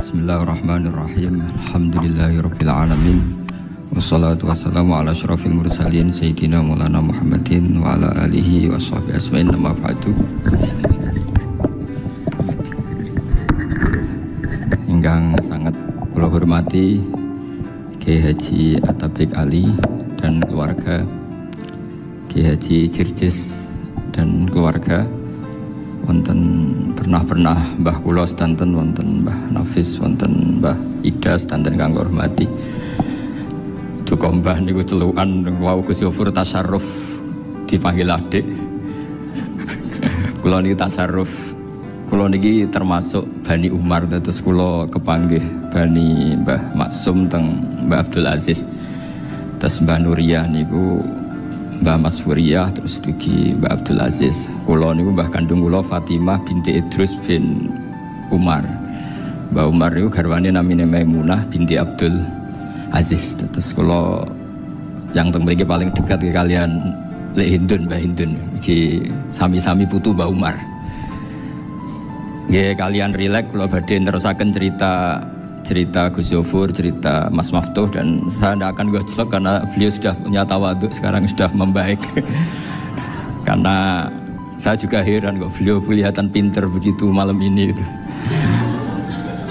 Bismillahirrahmanirrahim. Alhamdulillahirabbil alamin. Wassalatu wassalamu ala asyrafil mursalin sayyidina Maulana Muhammadin wa ala alihi washabbihi asma'in amma ba'du. Ingkang sangat kula hormati Kiai Haji Atabik Ali dan keluarga, Kiai Haji Jirjis dan keluarga, wonten pernah Mbah kula sedanten, wonten Mbah Nafis, wonten Mbah Ida sedanten kang hormati. Duka mbah niku celukan wau Gus Yofur tasarruf dipanggil adik. Kula niki tasarruf. Kula niki termasuk Bani Umar, terus kula kepanggih Bani Mbah Maksum teng Mbah Abdul Aziz. Terus Mbah Nuriyah niku Mbah Mas Wuriyah, terus dugi Mbah Abdul Aziz. Kula niku mbah kandung kula Fatimah binti Idrus bin Umar. Mbah Umar niku garwane namine Maimunah binti Abdul Aziz. Terus kula yang teng mriki paling dekat ke kalian Lek Hindun, Mbah Hindun. Iki sami-sami putu Mbah Umar. Nggih kalian rileks, kula badhe nerusaken cerita Gus Yofur, cerita Mas Maftuh, dan saya tidak akan gojlok karena beliau sudah punya tawaduk, sekarang sudah membaik. Karena saya juga heran kok beliau kelihatan pinter begitu malam ini itu.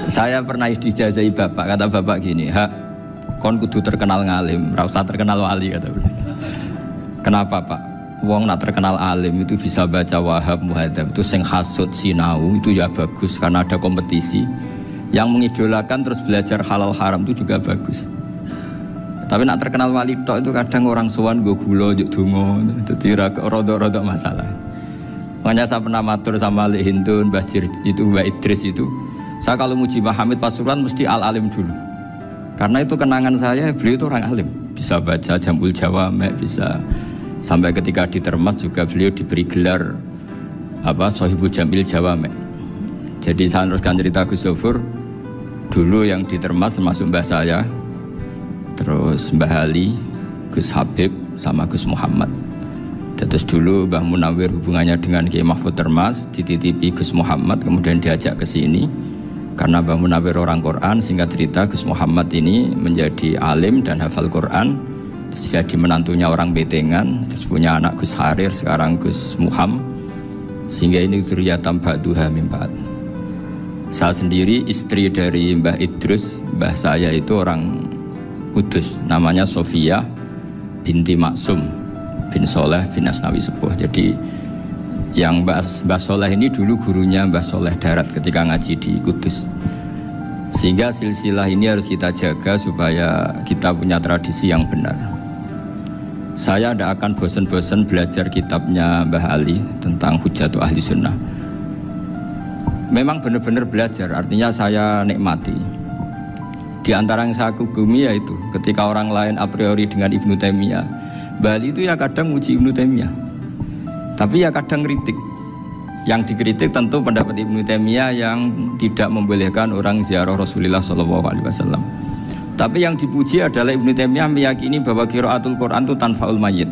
Saya pernah dijazahi bapak, kata bapak gini, "Hak, kon kudu terkenal ngalim, ora usah terkenal wali," kata beliau. Kenapa Pak? Wong nak terkenal alim itu bisa baca Wahab, Muhadzab, itu sing hasud sinau itu ya bagus karena ada kompetisi. Yang mengidolakan terus belajar halal haram itu juga bagus. Tapi nak terkenal wali tok itu kadang orang sowan nggo gula njuk donga, dadi rada-rada masalah. Makanya saya pernah matur sama Lek Hindun, Mbah itu Mbah Idris itu. Saya kalau muji Mbah Hamid Pasuruan mesti al-alim dulu. Karena itu kenangan saya, beliau itu orang alim. Bisa baca Jamul Jawame, bisa sampai ketika di Termas juga beliau diberi gelar Sohibul Jamil Jawame. Jadi saya teruskan cerita Gus Yofur. Dulu yang di Termas termasuk mbah saya, terus Mbah Ali, Gus Habib, sama Gus Muhammad. Terus dulu Mbah Munawir hubungannya dengan Kiai Mahfud Termas, dititipi Gus Muhammad, kemudian diajak ke sini. Karena Mbah Munawir orang Quran, singkat cerita Gus Muhammad ini menjadi alim dan hafal Quran, terus jadi menantunya orang Betengan, terus punya anak Gus Harir, sekarang Gus Muham, sehingga ini dzurriyyatam ba'duha min ba'd. Saya sendiri istri dari Mbah Idrus, mbah saya itu orang Kudus, namanya Sofia binti Maksum bin Soleh bin Asnawi Sepuh. Jadi yang Mbah Soleh ini dulu gurunya Mbah Soleh Darat ketika ngaji di Kudus. Sehingga silsilah ini harus kita jaga supaya kita punya tradisi yang benar. Saya tidak akan bosan-bosan belajar kitabnya Mbah Ali tentang Hujatul Ahli Sunnah. Memang benar-benar belajar, artinya saya nikmati. Di antara yang saya kagumi yaitu ketika orang lain a priori dengan Ibnu Taimiyah, Mbah Ali itu ya kadang uji Ibnu Taimiyah, tapi ya kadang kritik. Yang dikritik tentu pendapat Ibnu Taimiyah yang tidak membolehkan orang ziarah Rasulullah SAW. Tapi yang dipuji adalah Ibnu Taimiyah meyakini bahwa qiraatul Quran itu tanfaul mayyit.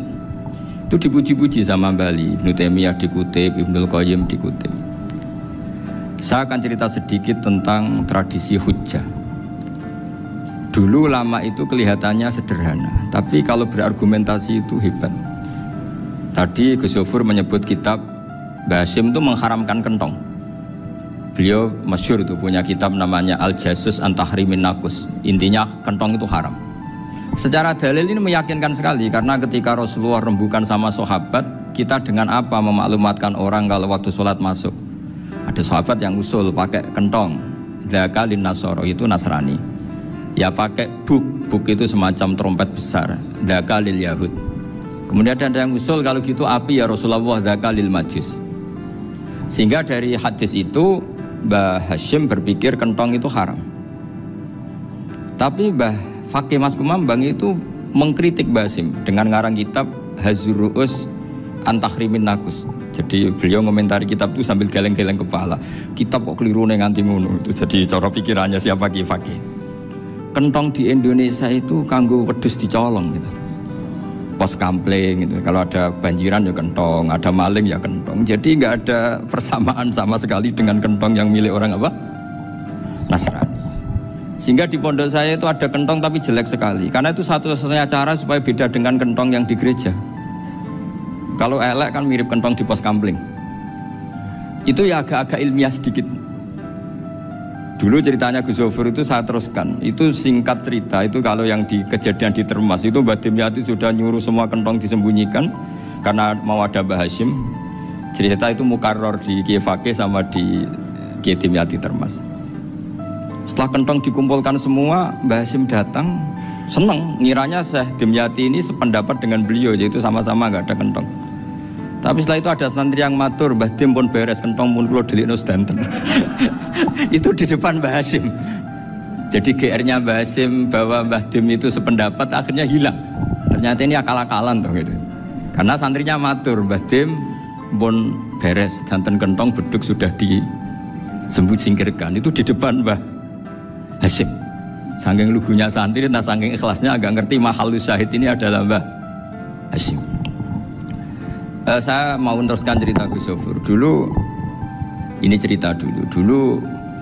Itu dipuji-puji sama Mbah Ali. Ibnu Taimiyah dikutip, Ibnul Qayyim dikutip. Saya akan cerita sedikit tentang tradisi hujjah. Dulu ulama itu kelihatannya sederhana, tapi kalau berargumentasi itu hebat. Tadi Gus Yofur menyebut kitab Mbah Hasyim itu mengharamkan kentong. Beliau masyhur itu punya kitab namanya Al-Jasus an Tahrimin Nakus. Intinya kentong itu haram. Secara dalil ini meyakinkan sekali, karena ketika Rasulullah rembukan sama sahabat, kita dengan apa memaklumatkan orang kalau waktu sholat masuk? Ada sahabat yang usul pakai kentong, dzakalin nasoro itu Nasrani. Ya pakai buk itu semacam trompet besar, dzakalil Yahud. Kemudian ada yang usul kalau gitu api ya Rasulullah, dzakalil Majus. Sehingga dari hadis itu Mbah Hasyim berpikir kentong itu haram. Tapi Mbah Fakih Mas Kumambang itu mengkritik Mbah Hasyim dengan ngarang kitab Hazurru'us an Tahrimin Nakus. Jadi beliau komentari kitab itu sambil geleng-geleng kepala. Kitab kok keliru nganti ngono. Jadi cara pikirannya siapa Ki Fakih. Kentong di Indonesia itu kanggo wedhus dicolong gitu. Pos kampling gitu. Kalau ada banjiran ya kentong, ada maling ya kentong. Jadi nggak ada persamaan sama sekali dengan kentong yang milik orang apa? Nasrani. Sehingga di pondok saya itu ada kentong tapi jelek sekali. Karena itu satu-satunya cara supaya beda dengan kentong yang di gereja. Kalau elek kan mirip kentong di pos kampling. Itu ya agak-agak ilmiah sedikit. Dulu ceritanya Gus Zofur itu saya teruskan. Itu singkat cerita, itu kalau yang di kejadian di Termas itu Mbah Dimyati sudah nyuruh semua kentong disembunyikan karena mau ada Mbah Hashim. Cerita itu mukarror di Kiai Fakih sama di Kiai Dimyati Termas. Setelah kentong dikumpulkan semua, Mbah Hashim datang, seneng, ngiranya Syekh Dimyati ini sependapat dengan beliau, yaitu sama-sama nggak ada kentong. Tapi setelah itu ada santri yang matur, Mbah Dim pun beres kentong pun kula delikno sedanten. Itu di depan Mbah Hashim. Jadi GR-nya Mbah Hashim bahwa Mbah Dim itu sependapat akhirnya hilang. Ternyata ini akal-akalan toh gitu. Karena santrinya matur, Mbah Dim pun beres sedanten kentong beduk sudah disingkirkan. Itu di depan Mbah Hashim. Saking lugunya santri, nah saking ikhlasnya agak ngerti mahalus syahid ini adalah Mbah Hashim. Saya mau meneruskan cerita Gus Zofur. Dulu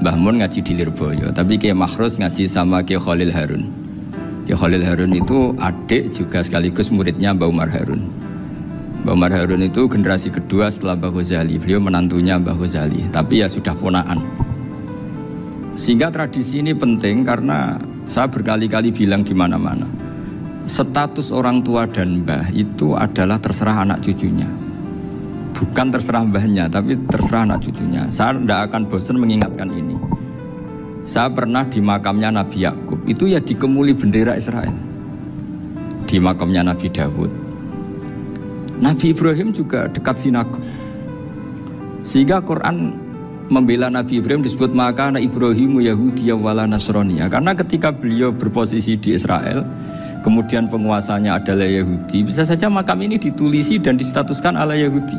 Mbah Mun ngaji di Lirboyo, tapi Kiai Makhrus ngaji sama Kiai Khalil Harun. Kiai Khalil Harun itu adik juga sekaligus muridnya Mbah Umar Harun. Mbah Umar Harun itu generasi kedua setelah Mbah Ghazali. Beliau menantunya Mbah Ghazali, tapi ya sudah ponaan. Sehingga tradisi ini penting karena saya berkali-kali bilang di mana-mana. Status orang tua dan mbah itu adalah terserah anak cucunya. Bukan terserah mbahnya, tapi terserah anak cucunya. Saya tidak akan bosan mengingatkan ini. Saya pernah di makamnya Nabi Yakub, itu ya dikemuli bendera Israel. Di makamnya Nabi Dawud. Nabi Ibrahim juga dekat sinagog. Sehingga Quran membela Nabi Ibrahim disebut maka anak Ibrahimu Yahudi wala Nasrani. Karena ketika beliau berposisi di Israel, kemudian penguasanya adalah Yahudi, bisa saja makam ini ditulisi dan distatuskan ala Yahudi.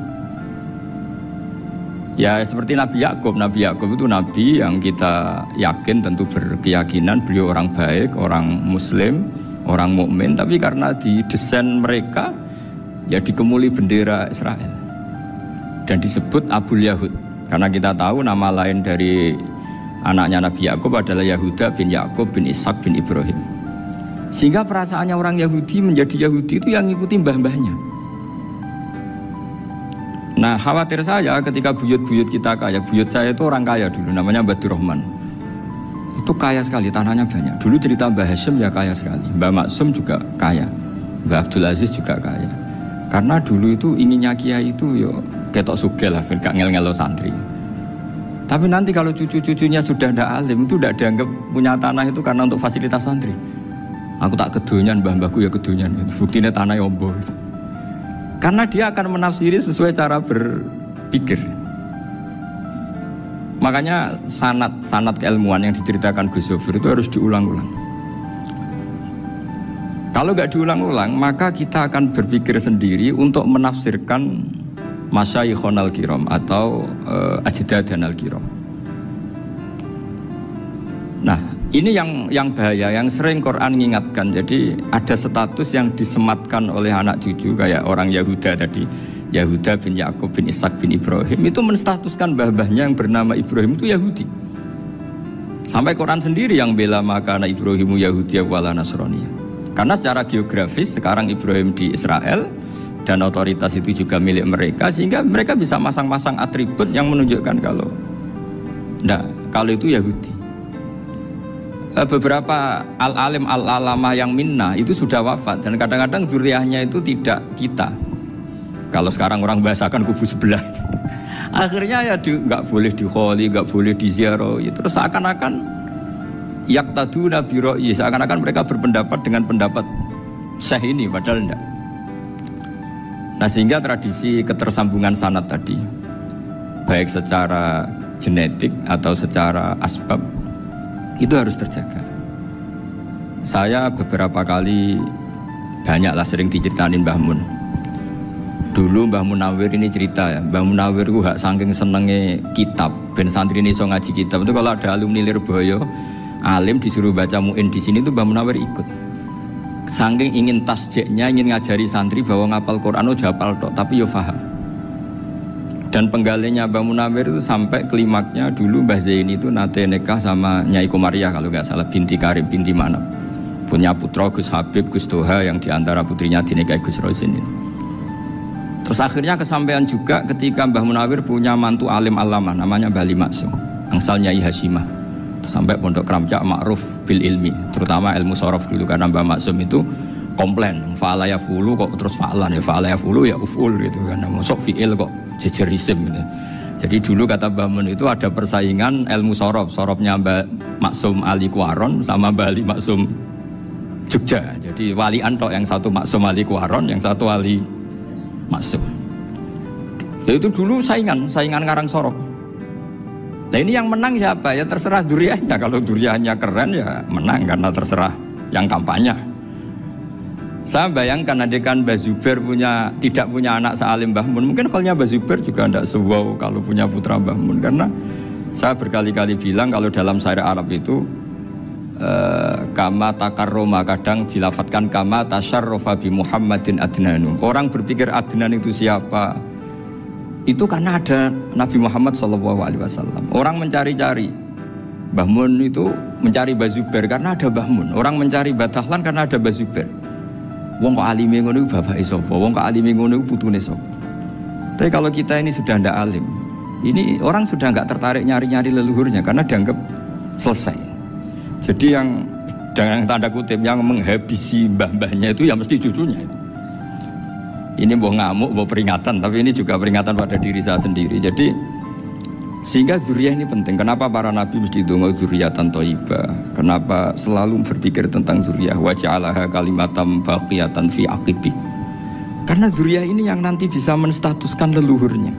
Ya seperti Nabi Yakub. Nabi Yakub itu nabi yang kita yakin, tentu berkeyakinan beliau orang baik, orang muslim, orang mukmin, tapi karena di desain mereka ya dikemuli bendera Israel dan disebut Abul Yahud. Karena kita tahu nama lain dari anaknya Nabi Yakub adalah Yahuda bin Yakub bin Ishak bin Ibrahim. Sehingga perasaannya orang Yahudi menjadi Yahudi itu yang ngikuti mbah-mbahnya. Nah khawatir saya ketika buyut-buyut kita kaya. Buyut saya itu orang kaya dulu, namanya Mbah Durrahman. Itu kaya sekali, tanahnya banyak. Dulu cerita Mbah Hashim ya kaya sekali. Mbah Maksum juga kaya, Mbah Abdul Aziz juga kaya. Karena dulu itu inginnya kiai itu yo ketok sugih lah, gak ngel-ngelo santri. Tapi nanti kalau cucu-cucunya sudah tidak alim, itu tidak dianggap punya tanah itu karena untuk fasilitas santri. Aku tak kedonyan, mbah-mbahku ya kedonyan. Buktinya tanah yombo. Karena dia akan menafsiri sesuai cara berpikir. Makanya sanad keilmuan yang diceritakan Gus Zofur itu harus diulang-ulang. Kalau nggak diulang-ulang, maka kita akan berpikir sendiri untuk menafsirkan Masyayikhon al-Kiram atau Ajdadan al-Kiram. Nah, ini yang bahaya, yang sering Quran mengingatkan. Jadi ada status yang disematkan oleh anak cucu kayak orang Yahuda tadi, Yahuda bin Yakub bin Ishak bin Ibrahim, itu menstatuskan mbah-mbahnya yang bernama Ibrahim itu Yahudi. Sampai Quran sendiri yang bela maka anak Ibrahimu Yahudi wala Nasrani. Karena secara geografis sekarang Ibrahim di Israel dan otoritas itu juga milik mereka, sehingga mereka bisa masang-masang atribut yang menunjukkan kalau itu Yahudi. Beberapa al-alim al-alama yang minnah itu sudah wafat dan kadang-kadang dzurriyyahnya itu tidak kita. Kalau sekarang orang bahasakan kubu sebelah. Akhirnya ya nggak boleh dikholi, nggak boleh diziarah. Terus seakan-akan yaqtaduna bi ra'yi, seakan-akan mereka berpendapat dengan pendapat syekh ini, padahal enggak. Nah sehingga tradisi ketersambungan sanad tadi, baik secara genetik atau secara asbab, itu harus terjaga. Saya beberapa kali banyaklah sering diceritain Mbah Mun. Dulu Mbah Munawir ini cerita ya, Mbah Munawir itu saking senenge kitab, ben santri ini iso ngaji kitab. Itu kalau ada alumni Lirboyo, alim disuruh baca muin di sini tuh Mbah Munawir ikut. Saking ingin tasjeknya, ingin ngajari santri bahwa ngapal Quran itu hafal tok, tapi yo paham. Dan penggalinya Mbah Munawir itu sampai klimaknya dulu Mbah Zaini itu nate nikah sama Nyai Komariah kalau nggak salah, binti Karim, binti Manap. Punya putra Gus Habib, Gus Toha yang diantara putrinya dinikahi Gus Rosin itu. Terus akhirnya kesampaian juga ketika Mbah Munawir punya mantu alim alamah namanya Mbah Ali Maksum, angsal Nyai Hasyimah. Terus sampai pondok Kramcak ma'ruf bil ilmi, terutama ilmu sorof dulu karena Mbah Maksum itu komplain, fa'ala ya fulu kok terus fa'alan ya fa'ala ya fulu ya uful gitu kan, masuk fi'il kok jejer isim gitu. Jadi dulu kata Mbah Mun itu ada persaingan ilmu sorofnya Mbah Maksum Ali Kuaron sama Mbah Ali Maksum Jogja. Jadi wali antok, yang satu Maksum Ali Kuaron, yang satu Ali Maksum. Ya itu dulu saingan ngarang sorof. Nah ini yang menang siapa? Ya terserah duriahnya. Kalau duriahnya keren ya menang karena terserah yang kampanye. Saya bayangkan adekan Mbah Zubair tidak punya anak sealim Mbah Mun, mungkin halnya Mbah Zubair juga tidak sewow kalau punya putra Mbah Mun, karena saya berkali-kali bilang kalau dalam syair Arab itu kama takarroma, kadang dilafatkan kama tasyarrofa bi Muhammadin adnanu. Orang berpikir Adnan itu siapa? Itu karena ada Nabi Muhammad SAW. Orang mencari-cari Mbah Mun itu mencari Mbah Zubair karena ada Mbah Mun. Orang mencari Mbah Dahlan karena ada Mbah Zubair. Wong kok alime ngono iku bapake sapa? Wong kok alime ngono iku putune sapa? Tapi kalau kita ini sudah ndak alim, ini orang sudah nggak tertarik nyari-nyari leluhurnya karena dianggap selesai. Jadi yang dengan tanda kutip yang menghabisi mbah-mbahnya itu ya mesti cucunya itu. Ini mau ngamuk, mau peringatan, tapi ini juga peringatan pada diri saya sendiri. Jadi sehingga zuriyah ini penting. Kenapa para nabi mesti donga zuriyatan thayyibah? Kenapa selalu berpikir tentang zuriyah? Wa ja'alaha kalimatam baqiyatan fi aqibi. Karena zuriyah ini yang nanti bisa menstatuskan leluhurnya.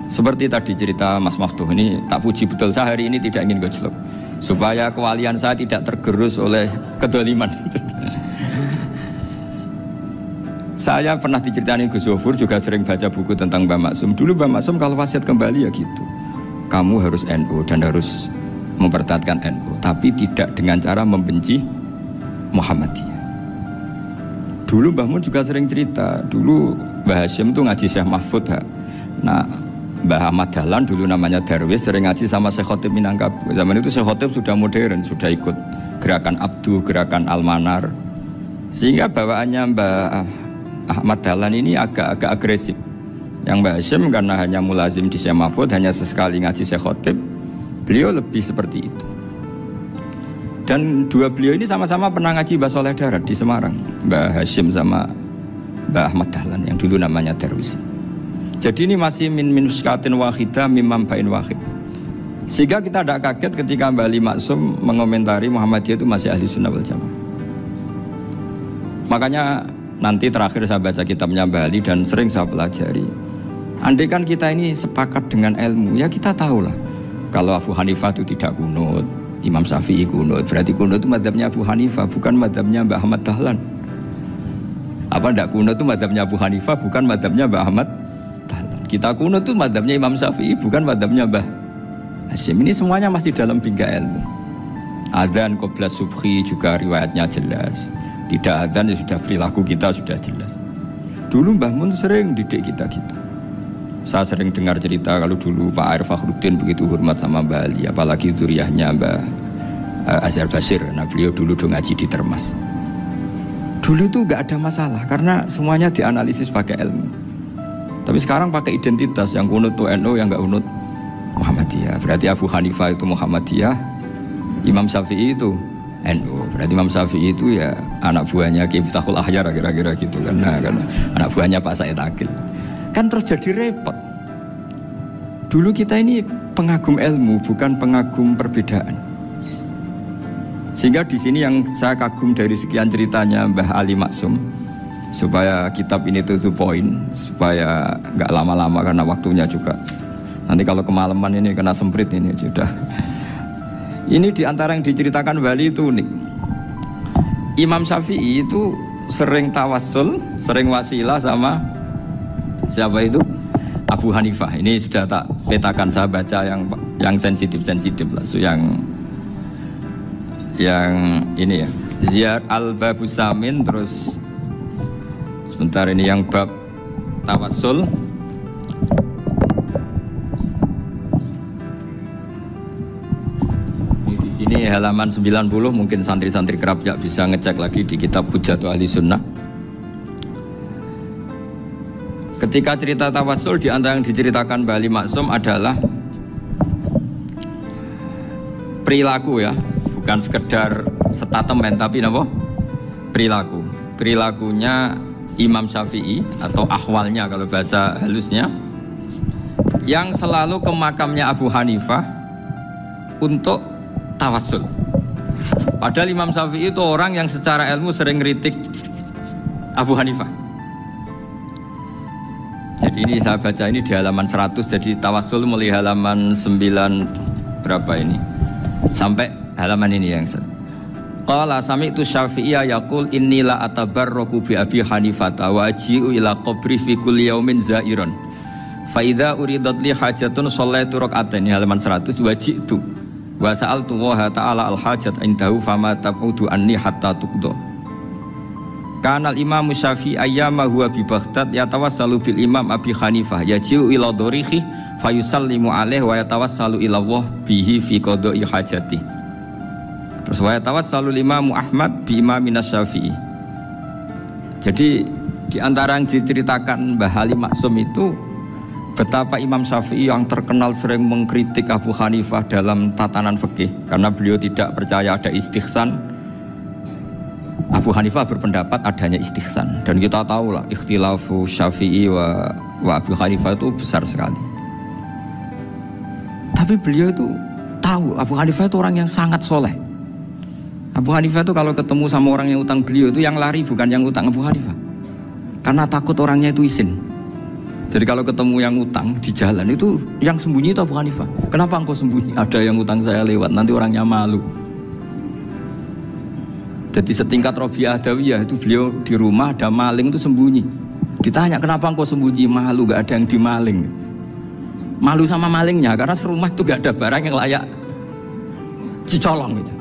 Seperti tadi cerita Mas Maftuh, ini tak puji betul, saya hari ini tidak ingin gojlok supaya kewalian saya tidak tergerus oleh kedoliman. Saya pernah diceritain Gus Zofur, juga sering baca buku tentang Mbah Maksum. Dulu Mbah Maksum kalau wasiat kembali ya gitu, kamu harus NU dan harus mempertahankan NU, tapi tidak dengan cara membenci Muhammadiyah. Dulu Mbah Mun juga sering cerita, dulu Mbah Hashim tuh ngaji Syekh Mahfud. Nah Mbah Ahmad Dahlan dulu namanya Darwis sering ngaji sama Syekh Khotib Minangkabau. Zaman itu Syekh Khotib sudah modern, sudah ikut gerakan Abdu, gerakan Almanar, sehingga bawaannya Mbah Ahmad Dahlan ini agak agresif. Yang Mbah Hashim karena hanya mulazim di Syekh Mahfud, hanya sesekali ngaji Syekh Khotib, beliau lebih seperti itu. Dan dua beliau ini sama-sama pernah ngaji Mbah Soleh Darat di Semarang, Mbah Hashim sama Mbah Ahmad Dahlan yang dulu namanya Darwis. Jadi ini masih min minuskatin wahidah mimam bain wahid. Sehingga kita tidak kaget ketika Mbah Ali Maksum mengomentari Muhammadiyah itu masih ahli sunnah wal jamaah. Makanya nanti terakhir saya baca kitabnya Mbah Ali dan sering saya pelajari. Andai kan kita ini sepakat dengan ilmu, ya kita tahulah kalau Abu Hanifah itu tidak kunut, Imam Syafi'i kunut, berarti kunut itu mazhabnya Abu Hanifah, bukan mazhabnya Mbah Ahmad Dahlan. Apa ndak kunut itu mazhabnya Abu Hanifah, bukan mazhabnya Mbah Ahmad Dahlan. Kita kunut itu mazhabnya Imam Syafi'i, bukan mazhabnya Mbah Hashim. Ini semuanya masih dalam bingkai ilmu. Adzan qabla subhi juga riwayatnya jelas. Tidak adzan ya sudah, perilaku kita sudah jelas. Dulu Mbah Mun sering didik kita. Saya sering dengar cerita kalau dulu Pak Air Fakhruddin begitu hormat sama Mbah Ali, apalagi zuriyahnya Mbah Azhar Basir. Nah beliau dulu ngaji di Termas. Dulu itu nggak ada masalah karena semuanya dianalisis pakai ilmu. Tapi sekarang pakai identitas, yang kunut itu NU, yang nggak kunut Muhammadiyah. Berarti Abu Hanifah itu Muhammadiyah, Imam Syafi'i itu NU. Berarti Imam Syafi'i itu ya anak buahnya Ki Miftahul Ahyar kira-kira gitu kan. Nah, karena anak buahnya Pak Said Akil. Kan terus jadi repot. Dulu kita ini pengagum ilmu, bukan pengagum perbedaan. Sehingga di sini yang saya kagum dari sekian ceritanya Mbah Ali Maksum, supaya kitab ini to the point, supaya nggak lama-lama karena waktunya juga. Nanti kalau kemalaman ini kena semprit ini sudah. Ini diantara yang diceritakan Bali itu unik. Imam Syafi'i itu sering tawassul, sering wasilah sama siapa itu? Abu Hanifah. Ini sudah tak petakan, saya baca yang sensitif lah. So yang ini ya. Ziyar al-Babus Samin, terus sebentar ini yang bab tawassul. Ini halaman 90, mungkin santri-santri Kerapjak bisa ngecek lagi di kitab Hujjatul Ahli Sunnah. Ketika cerita tawassul, di antara yang diceritakan Mbah Ali Maksum adalah perilaku ya, bukan sekedar statement tapi apa? Perilaku. Perilakunya Imam Syafi'i atau ahwalnya kalau bahasa halusnya, yang selalu ke makamnya Abu Hanifah untuk tawassul. Padahal Imam Syafi'i itu orang yang secara ilmu sering ngeritik Abu Hanifah. Jadi ini saya baca ini di halaman 100, jadi tawassul mulai halaman 9 berapa ini sampai halaman ini yang qala sami'tu Syafi'iyya yaqul inni la atabarraku bi Abi Hanifah wa aji'u ila qabri fi kulli yaumin za'iran fa idza uridat li hajatun shallaitu rak'atain, halaman 100, waji'tu wa sa'altu wa ta'ala al-hajat indahu fama tab'udu anni hatta tuqda. Kanal Imam Syafi'i ayyama huwa bi Baghdad yatawassalu bil Imam Abi Hanifah yaji'u ila dorihi fayusallimu alaihi wa yatawassalu ila Allah bihi fi qada'i hajati. Terus wa yatawassalu Imam Ahmad bi Imam Syafi'i. Jadi di antara yang diceritakan Mbah Ali Maksum itu betapa Imam Syafi'i yang terkenal sering mengkritik Abu Hanifah dalam tatanan fikih karena beliau tidak percaya ada istihsan. Abu Hanifah berpendapat adanya istihsan, dan kita tahu lah ikhtilafu Syafi'i wa Abu Hanifah itu besar sekali. Tapi beliau itu tahu Abu Hanifah itu orang yang sangat soleh. Abu Hanifah itu kalau ketemu sama orang yang utang beliau itu yang lari bukan yang utang Abu Hanifah, karena takut orangnya itu izin. Jadi kalau ketemu yang utang di jalan itu yang sembunyi itu Abu Hanifah. Kenapa engkau sembunyi? Ada yang utang saya lewat, nanti orangnya malu. Jadi setingkat Robiah Adawiyah itu beliau di rumah ada maling itu sembunyi. Ditanya kenapa engkau sembunyi? Malu, gak ada yang dimaling. Malu sama malingnya karena serumah itu gak ada barang yang layak dicolong itu.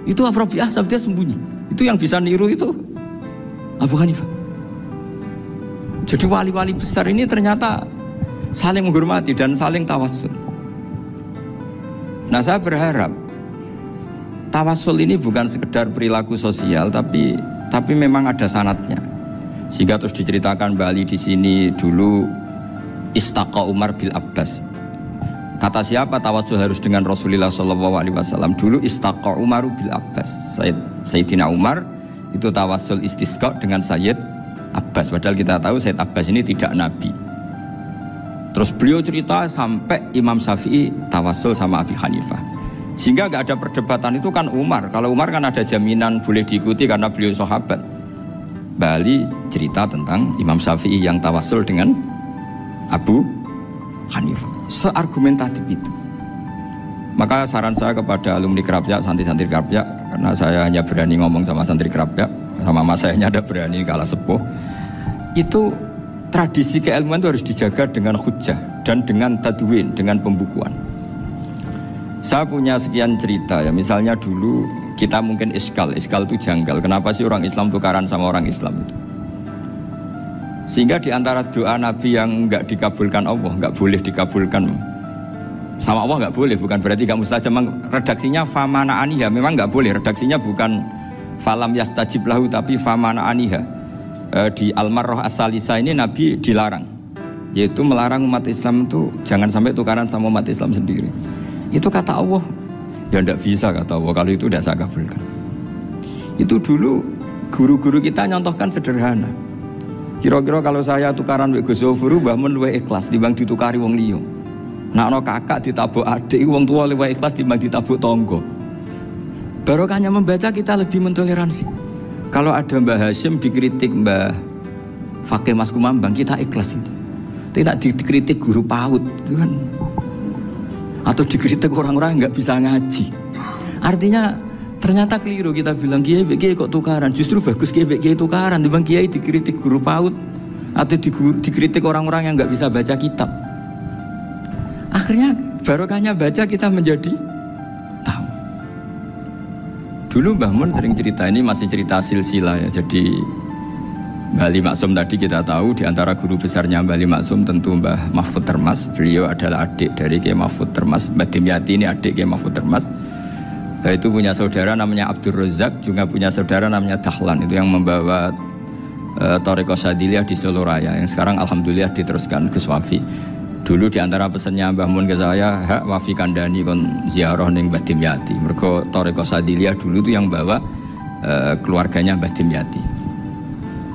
Itu Robiah dia sembunyi. Itu yang bisa niru itu Abu Hanifah. Jadi wali-wali besar ini ternyata saling menghormati dan saling tawassul. Nah saya berharap tawassul ini bukan sekedar perilaku sosial, tapi memang ada sanadnya. Sehingga terus diceritakan Bali di sini dulu istaqa Umar bil Abbas. Kata siapa tawassul harus dengan Rasulullah SAW? Dulu istaqa Umar bil Abbas. Sayyidina Umar itu tawassul istisqa dengan Sayyid Abbas, padahal kita tahu Sayyid Abbas ini tidak nabi. Terus beliau cerita sampai Imam Syafi'i tawassul sama Abi Hanifah, sehingga gak ada perdebatan itu kan Umar. Kalau Umar kan ada jaminan boleh diikuti karena beliau sahabat. Bali cerita tentang Imam Syafi'i yang tawassul dengan Abu Hanifah, seargumentatif itu. Maka saran saya kepada alumni Kerapjak, santri-santri Kerapjak, karena saya hanya berani ngomong sama santri Kerapjak, sama mas saya ada berani kalah sepuh, itu tradisi keilmuan itu harus dijaga dengan hujjah dan dengan tadwin, dengan pembukuan. Saya punya sekian cerita ya, misalnya dulu kita mungkin iskal itu janggal, kenapa sih orang Islam tukaran sama orang Islam itu? Sehingga di antara doa Nabi yang enggak dikabulkan Allah, enggak boleh dikabulkan sama Allah, enggak boleh, bukan berarti enggak mustajab. Redaksinya famana aniha, memang enggak boleh, redaksinya bukan falam yastajib lahu tapi famana aniha. Di Al-Marrah As-Salisa ini Nabi dilarang, yaitu melarang umat Islam itu jangan sampai tukaran sama umat Islam sendiri. Itu kata Allah, ya enggak bisa kata Allah, kalau itu enggak saya kabulkan. Itu dulu guru-guru kita nyontohkan sederhana. Kira-kira kalau saya tukaran wek Gus Zofuru mbah mun luwih ikhlas timbang ditukari wong liya. Nek ana kakak ditabuk adik wong tua luwih ikhlas timbang ditabuk tangga. Barokahnya membaca kita lebih mentoleransi. Kalau ada Mbah Hashim dikritik Mbah Fakih Mas Kumambang, kita ikhlas itu. Tidak dikritik guru PAUD itu kan. Atau dikritik orang-orang yang nggak bisa ngaji. Artinya ternyata keliru kita bilang kiai kok tukaran. Justru bagus kiai tukaran timbang kiai dikritik guru PAUD atau dikritik orang-orang yang nggak bisa baca kitab. Akhirnya barokahnya baca kita menjadi tahu. Dulu Mbah Mun sering cerita, ini masih cerita silsilah ya. Jadi Mbah Ali Maksum tadi kita tahu di antara guru besarnya Mbah Ali Maksum tentu Mbah Mahfud Termas. Beliau adalah adik dari Kiai Mahfud Termas. Mbah Dimyati ini adik Kiai Mahfud Termas. Itu punya saudara namanya Abdul Razak, juga punya saudara namanya Dahlan, itu yang membawa Thariqah Syadziliyah di Solo Raya, yang sekarang alhamdulillah diteruskan Gus Wafi. Dulu diantara pesannya Mbah Mun ke saya, hak Wafi kandani kon ziarah ning Mbah Dimyati. Mergo Thariqah Syadziliyah dulu itu yang bawa keluarganya Mbah Dimyati.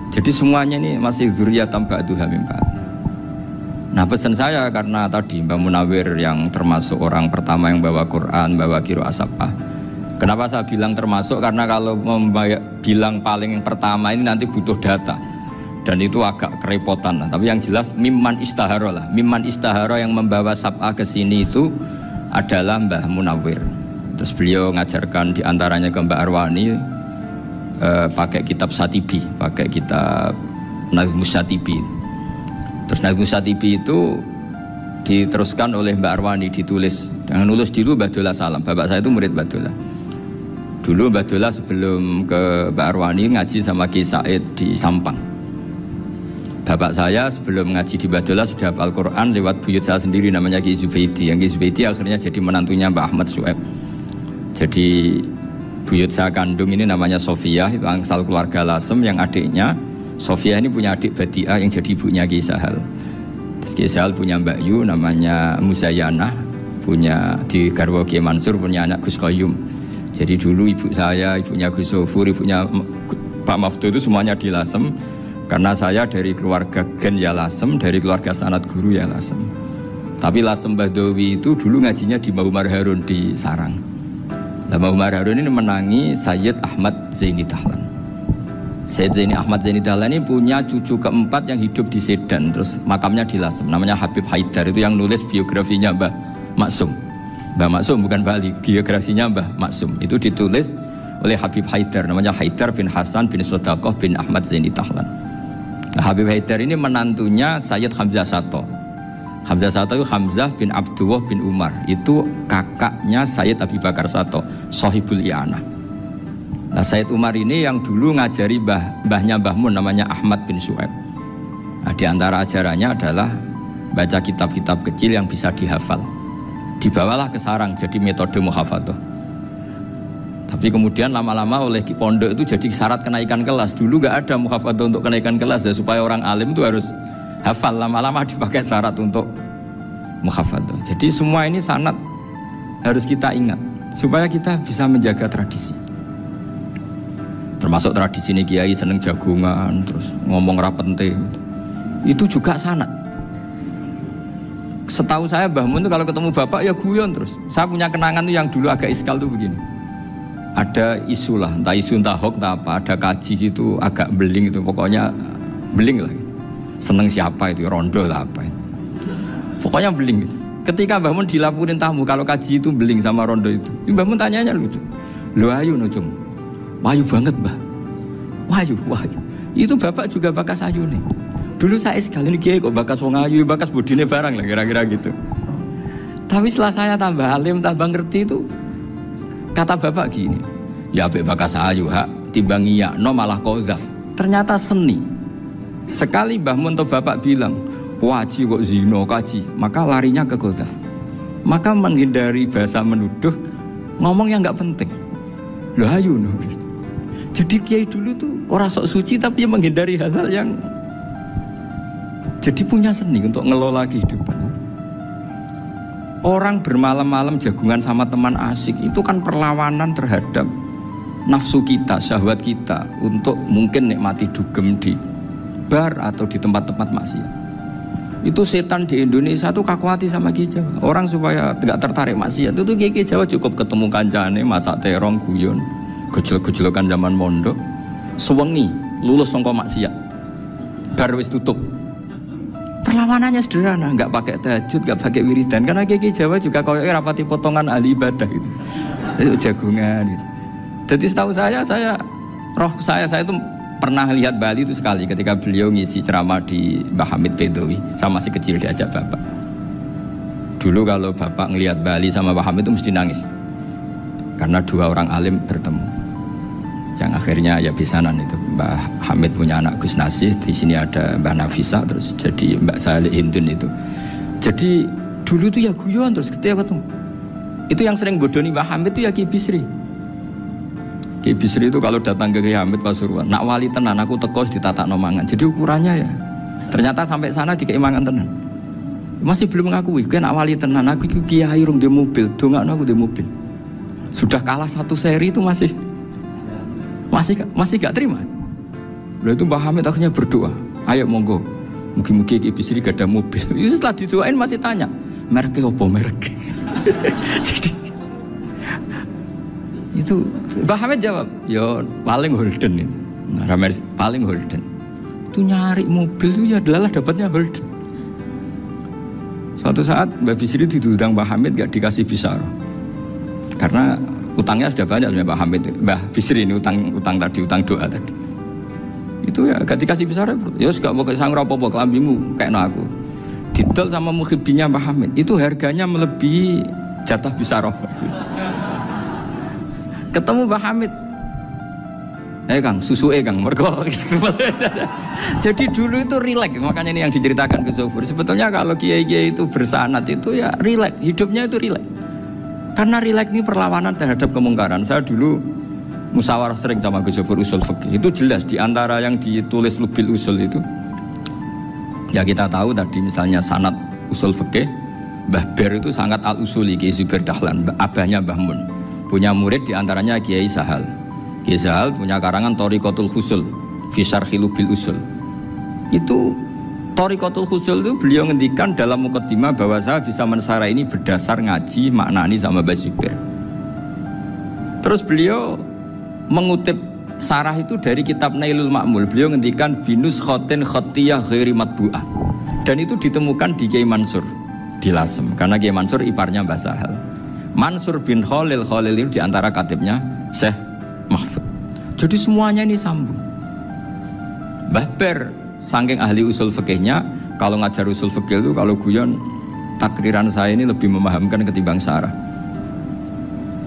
Jadi semuanya ini masih dzurriyyatan ba'duha min ba'd. Nah pesan saya karena tadi Mbah Munawir yang termasuk orang pertama yang bawa Quran, bawa Qiraah Sab'ah. Kenapa saya bilang termasuk? Karena kalau bilang paling pertama ini nanti butuh data dan itu agak kerepotan. Tapi yang jelas mimman istahara lah. Mimman istahara yang membawa Sab'ah ke sini itu adalah Mbah Munawir. Terus beliau ngajarkan diantaranya ke Mbak Arwani pakai kitab Satibi, pakai kitab Nazmus Satibi. Terus Nazmus Satibi itu diteruskan oleh Mbak Arwani, ditulis. Yang nulis dulu Mbak Dola Salam. Bapak saya itu murid Mbak Dola. Dulu Mbak Dola sebelum ke Mbak Arwani ngaji sama Ki Said di Sampang. Bapak saya sebelum ngaji di Mbak Dola sudah hafal Quran lewat buyut saya sendiri namanya Ki Zubaidi. Yang Ki Zubaidi akhirnya jadi menantunya Mbak Ahmad Su'eb. Jadi buyut saya kandung ini namanya Sofia, itu angsal keluarga Lasem, yang adiknya Sofia ini punya adik Badiah yang jadi ibunya Ki Sahal. Terus Ki Sahal punya Mbak Yu namanya Musayanah, punya di garwa Ki Mansur punya anak Gus Qayyum. Jadi dulu ibu saya, ibunya Gus Sofur, ibunya Pak Maftu itu semuanya di Lasem. Karena saya dari keluarga Gen ya Lasem, dari keluarga sanad guru ya Lasem. Tapi Lasem Badawi itu dulu ngajinya di Mbah Umar Harun di Sarang. Mbah Umar Harun ini menangi Sayyid Ahmad Zaini Dahlan. Sayyid Zaini Ahmad Zaini Dahlan ini punya cucu keempat yang hidup di Sedan. Terus makamnya di Lasem, namanya Habib Haidar. Itu yang nulis biografinya Mbah Maksum. Mbah Maksum bukan Bali, biografinya Mbah Maksum itu ditulis oleh Habib Haidar, namanya Haidar bin Hasan bin Sodaqoh bin Ahmad Zaini Dahlan. Nah, Habib Haidar ini menantunya Sayyid Hamzah Sato. Hamzah Sato itu Hamzah bin Abdullah bin Umar, itu kakaknya Sayyid Abi Bakar Sato, Sohibul I'anah. Nah Sayyid Umar ini yang dulu ngajari mbahnya Mbah Mun namanya Ahmad bin Su'eb. Nah, di antara ajarannya adalah baca kitab-kitab kecil yang bisa dihafal. Dibawalah ke sarang jadi metode muhafadzah. Tapi kemudian lama-lama oleh pondok itu jadi syarat kenaikan kelas. Dulu nggak ada muhafadzah untuk kenaikan kelas ya, supaya orang alim itu harus hafal. Lama-lama dipakai syarat untuk muhafadzah. Jadi semua ini sanad harus kita ingat supaya kita bisa menjaga tradisi. Termasuk tradisi ini kiai seneng jagungan, terus ngomong rapente. Itu juga sanad. Setahu saya Mbah Mun itu kalau ketemu bapak ya guyon terus. Saya punya kenangan tuh yang dulu agak iskal tuh begini. Ada isu lah, entah isu entah hoax entah apa, ada kaji itu agak beling itu, pokoknya beling lah. Gitu. Seneng siapa itu, rondo lah apa. Pokoknya beling. Gitu. Ketika Mbah Mun dilaporin tamu kalau kaji itu beling sama rondo itu, Mbah Mun tanyanya lucu. Lo ayu no cum, wayu banget Mbah. Wayu. Itu bapak juga bakas ayu nih. Dulu saya sekali ini kiai kok bakas wong ayu, bakas budine barang lah kira-kira gitu. Tapi setelah saya tambah alim, tambah ngerti itu, kata bapak gini, ya apik bakas ayu hak timbang iyakno malah qadzaf. Ternyata seni. Sekali Mbah Mun atau bapak bilang, "Waji kok zina kaji," maka larinya ke qadzaf. Maka menghindari bahasa menuduh, ngomong yang enggak penting. Loh ayu no. Jadi kiai dulu tuh orang sok suci tapi menghindari hal-hal yang jadi punya seni untuk ngelola kehidupan. Orang bermalam-malam jagungan sama teman asik itu kan perlawanan terhadap nafsu kita, syahwat kita untuk mungkin nikmati dugem di bar atau di tempat-tempat maksiat. Itu setan di Indonesia tuh kakuati sama Kiai Jawa. Orang supaya tidak tertarik maksiat itu Kiai Jawa cukup ketemu kancane masak terong guyon, gejlok-gejlokan zaman mondok, sewengi lulus sangka maksiat. Bar wis tutup. Perlawanannya sederhana, nggak pakai tahajud, nggak pakai wiridan, karena Kiai Jawa juga koyoknya rapati potongan ahli ibadah gitu, itu jagungan gitu. Jadi setahu saya itu pernah lihat Bali itu sekali ketika beliau ngisi ceramah di Mbah Hamid Bedowi, saya masih kecil diajak bapak. Dulu kalau bapak ngelihat Bali sama Mbah Hamid itu mesti nangis, karena dua orang alim bertemu. Yang akhirnya ya bisanan itu Mbah Hamid punya anak Gus Nasih, di sini ada Mbah Nafisa, terus jadi Mbak Salih Hindun itu. Jadi dulu tuh ya guyon terus ketika ketemu. Itu yang sering bodoni Mbah Hamid itu ya Ki Bisri. Ki Bisri itu kalau datang ke Kiai Hamid Pasuruan, nak wali tenan aku teko ditatakno mangan. Jadi ukurannya ya. Ternyata sampai sana dikei mangan tenan. Masih belum mengakui, kan nak wali tenan aku kiai rung di mobil, dongakno aku di mobil. Sudah kalah satu seri itu masih gak terima. Lalu itu Mbah Hamid akhirnya berdoa, ayo monggo, mugi-mugi Ki Bisri gak ada mobil. Itu setelah didoain masih tanya, merek apa merek? Jadi itu Mbah Hamid jawab, ya paling Holden itu. Nah, paling Holden. Itu nyari mobil itu ya adalah dapatnya Holden. Suatu saat Mbah Bisri diundang Mbah Hamid gak dikasih bisyarah. Karena utangnya sudah banyak Mbah Hamid, Mbah Bisri ini utang tadi, utang doa tadi. Itu ya gak dikasih bisyarah. Ya gak mau kesang apa-apa kelambimu kayak aku. Didol sama mukhibbinya Mbah Hamid. Itu harganya melebihi jatah bisyarah. Ketemu Mbah Hamid, Kang, susu Kang, mergo. Jadi dulu itu rileks, makanya ini yang diceritakan ke Zofur. Sebetulnya kalau kiai-kiai itu bersanad itu ya rileks, hidupnya itu rileks. Karena rileks ini perlawanan terhadap kemungkaran. Saya dulu musyawarah sering sama Gus Zofur usul fikih. Itu jelas di antara yang ditulis Lubil Usul itu. Ya kita tahu tadi misalnya sanad usul fikih, Mbah Ber itu sangat al-usuli, Kiai Zubair Dahlan, abahnya Mbah Mun. Punya murid diantaranya Kiai Sahal. Kiai Sahal punya karangan Thariqatul Husul fi Syarhi Lubil Usul. Itu Thariqatul Husul itu beliau ngendikan dalam mukaddimah bahwa saya bisa mensarah ini berdasar ngaji maknani sama Mbah Zubair. Terus beliau mengutip sarah itu dari kitab Nailul Ma'mul. Beliau ngendikan binus khotin khotiyah ghairi matbu'ah. Dan itu ditemukan di Kiai Mansur di Lasem. Karena Kiai Mansur iparnya Mbah Sahal. Mansur bin Khalil itu diantara katibnya Syekh Mahfud. Jadi semuanya ini sambung. Mbah Ber saking ahli usul fikihnya, kalau ngajar usul fikih itu kalau guyon takriran saya ini lebih memahamkan ketimbang sarah.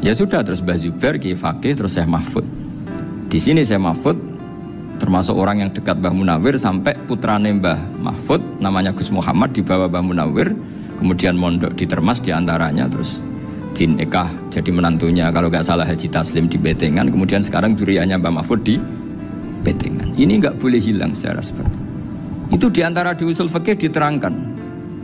Ya sudah, terus Mbah Zubair Kiai Fakih, terus Syekh Mahfud. Di sini Syekh Mahfud termasuk orang yang dekat Mbah Munawir, sampai putrane Mbah Mahfud namanya Gus Muhammad dibawa Mbah Munawir, kemudian mondok di Termas diantaranya, terus dinikah jadi menantunya kalau nggak salah Haji Taslim di Betengan, kemudian sekarang juriannya Mbah Mahfud di Betengan. Ini nggak boleh hilang secara seperti itu. Diantara di usul fikih diterangkan,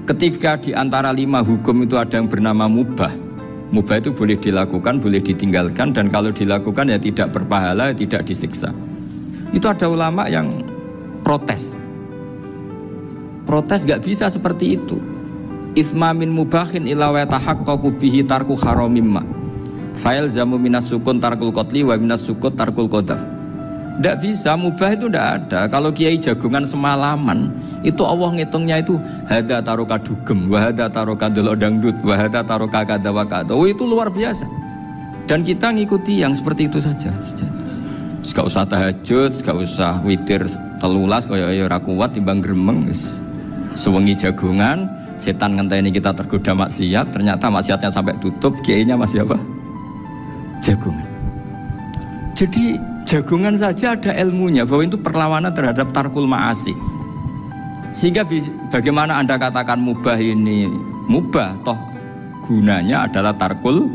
ketika diantara 5 hukum itu ada yang bernama mubah. Mubah itu boleh dilakukan, boleh ditinggalkan, dan kalau dilakukan ya tidak berpahala, tidak disiksa. Itu ada ulama yang protes nggak bisa seperti itu. Ithma min mubahin ila wa tahaqqaqu bihi tarku haramimma. Fa'il zamu minas sukun tarkul qatli wa minas sukut tarkul qadaf. Tidak bisa, mubah itu tidak ada. Kalau kiai jagungan semalaman, itu Allah ngitungnya itu hada taroka dugem, wa hada taroka delok dangdut, wa hada taroka kada wa kada. Oh, itu luar biasa. Dan kita ngikuti yang seperti itu saja. Gak usah tahajud, gak usah witir telulas kaya ora kuat timbang gremeng. Sewengi jagungan, setan ngenteni kita tergoda maksiat, ternyata maksiatnya sampai tutup, kiainya masih apa? Jagungan. Jadi jagungan saja ada ilmunya bahwa itu perlawanan terhadap tarkul ma'asi. Sehingga bagaimana Anda katakan mubah ini mubah, toh gunanya adalah tarkul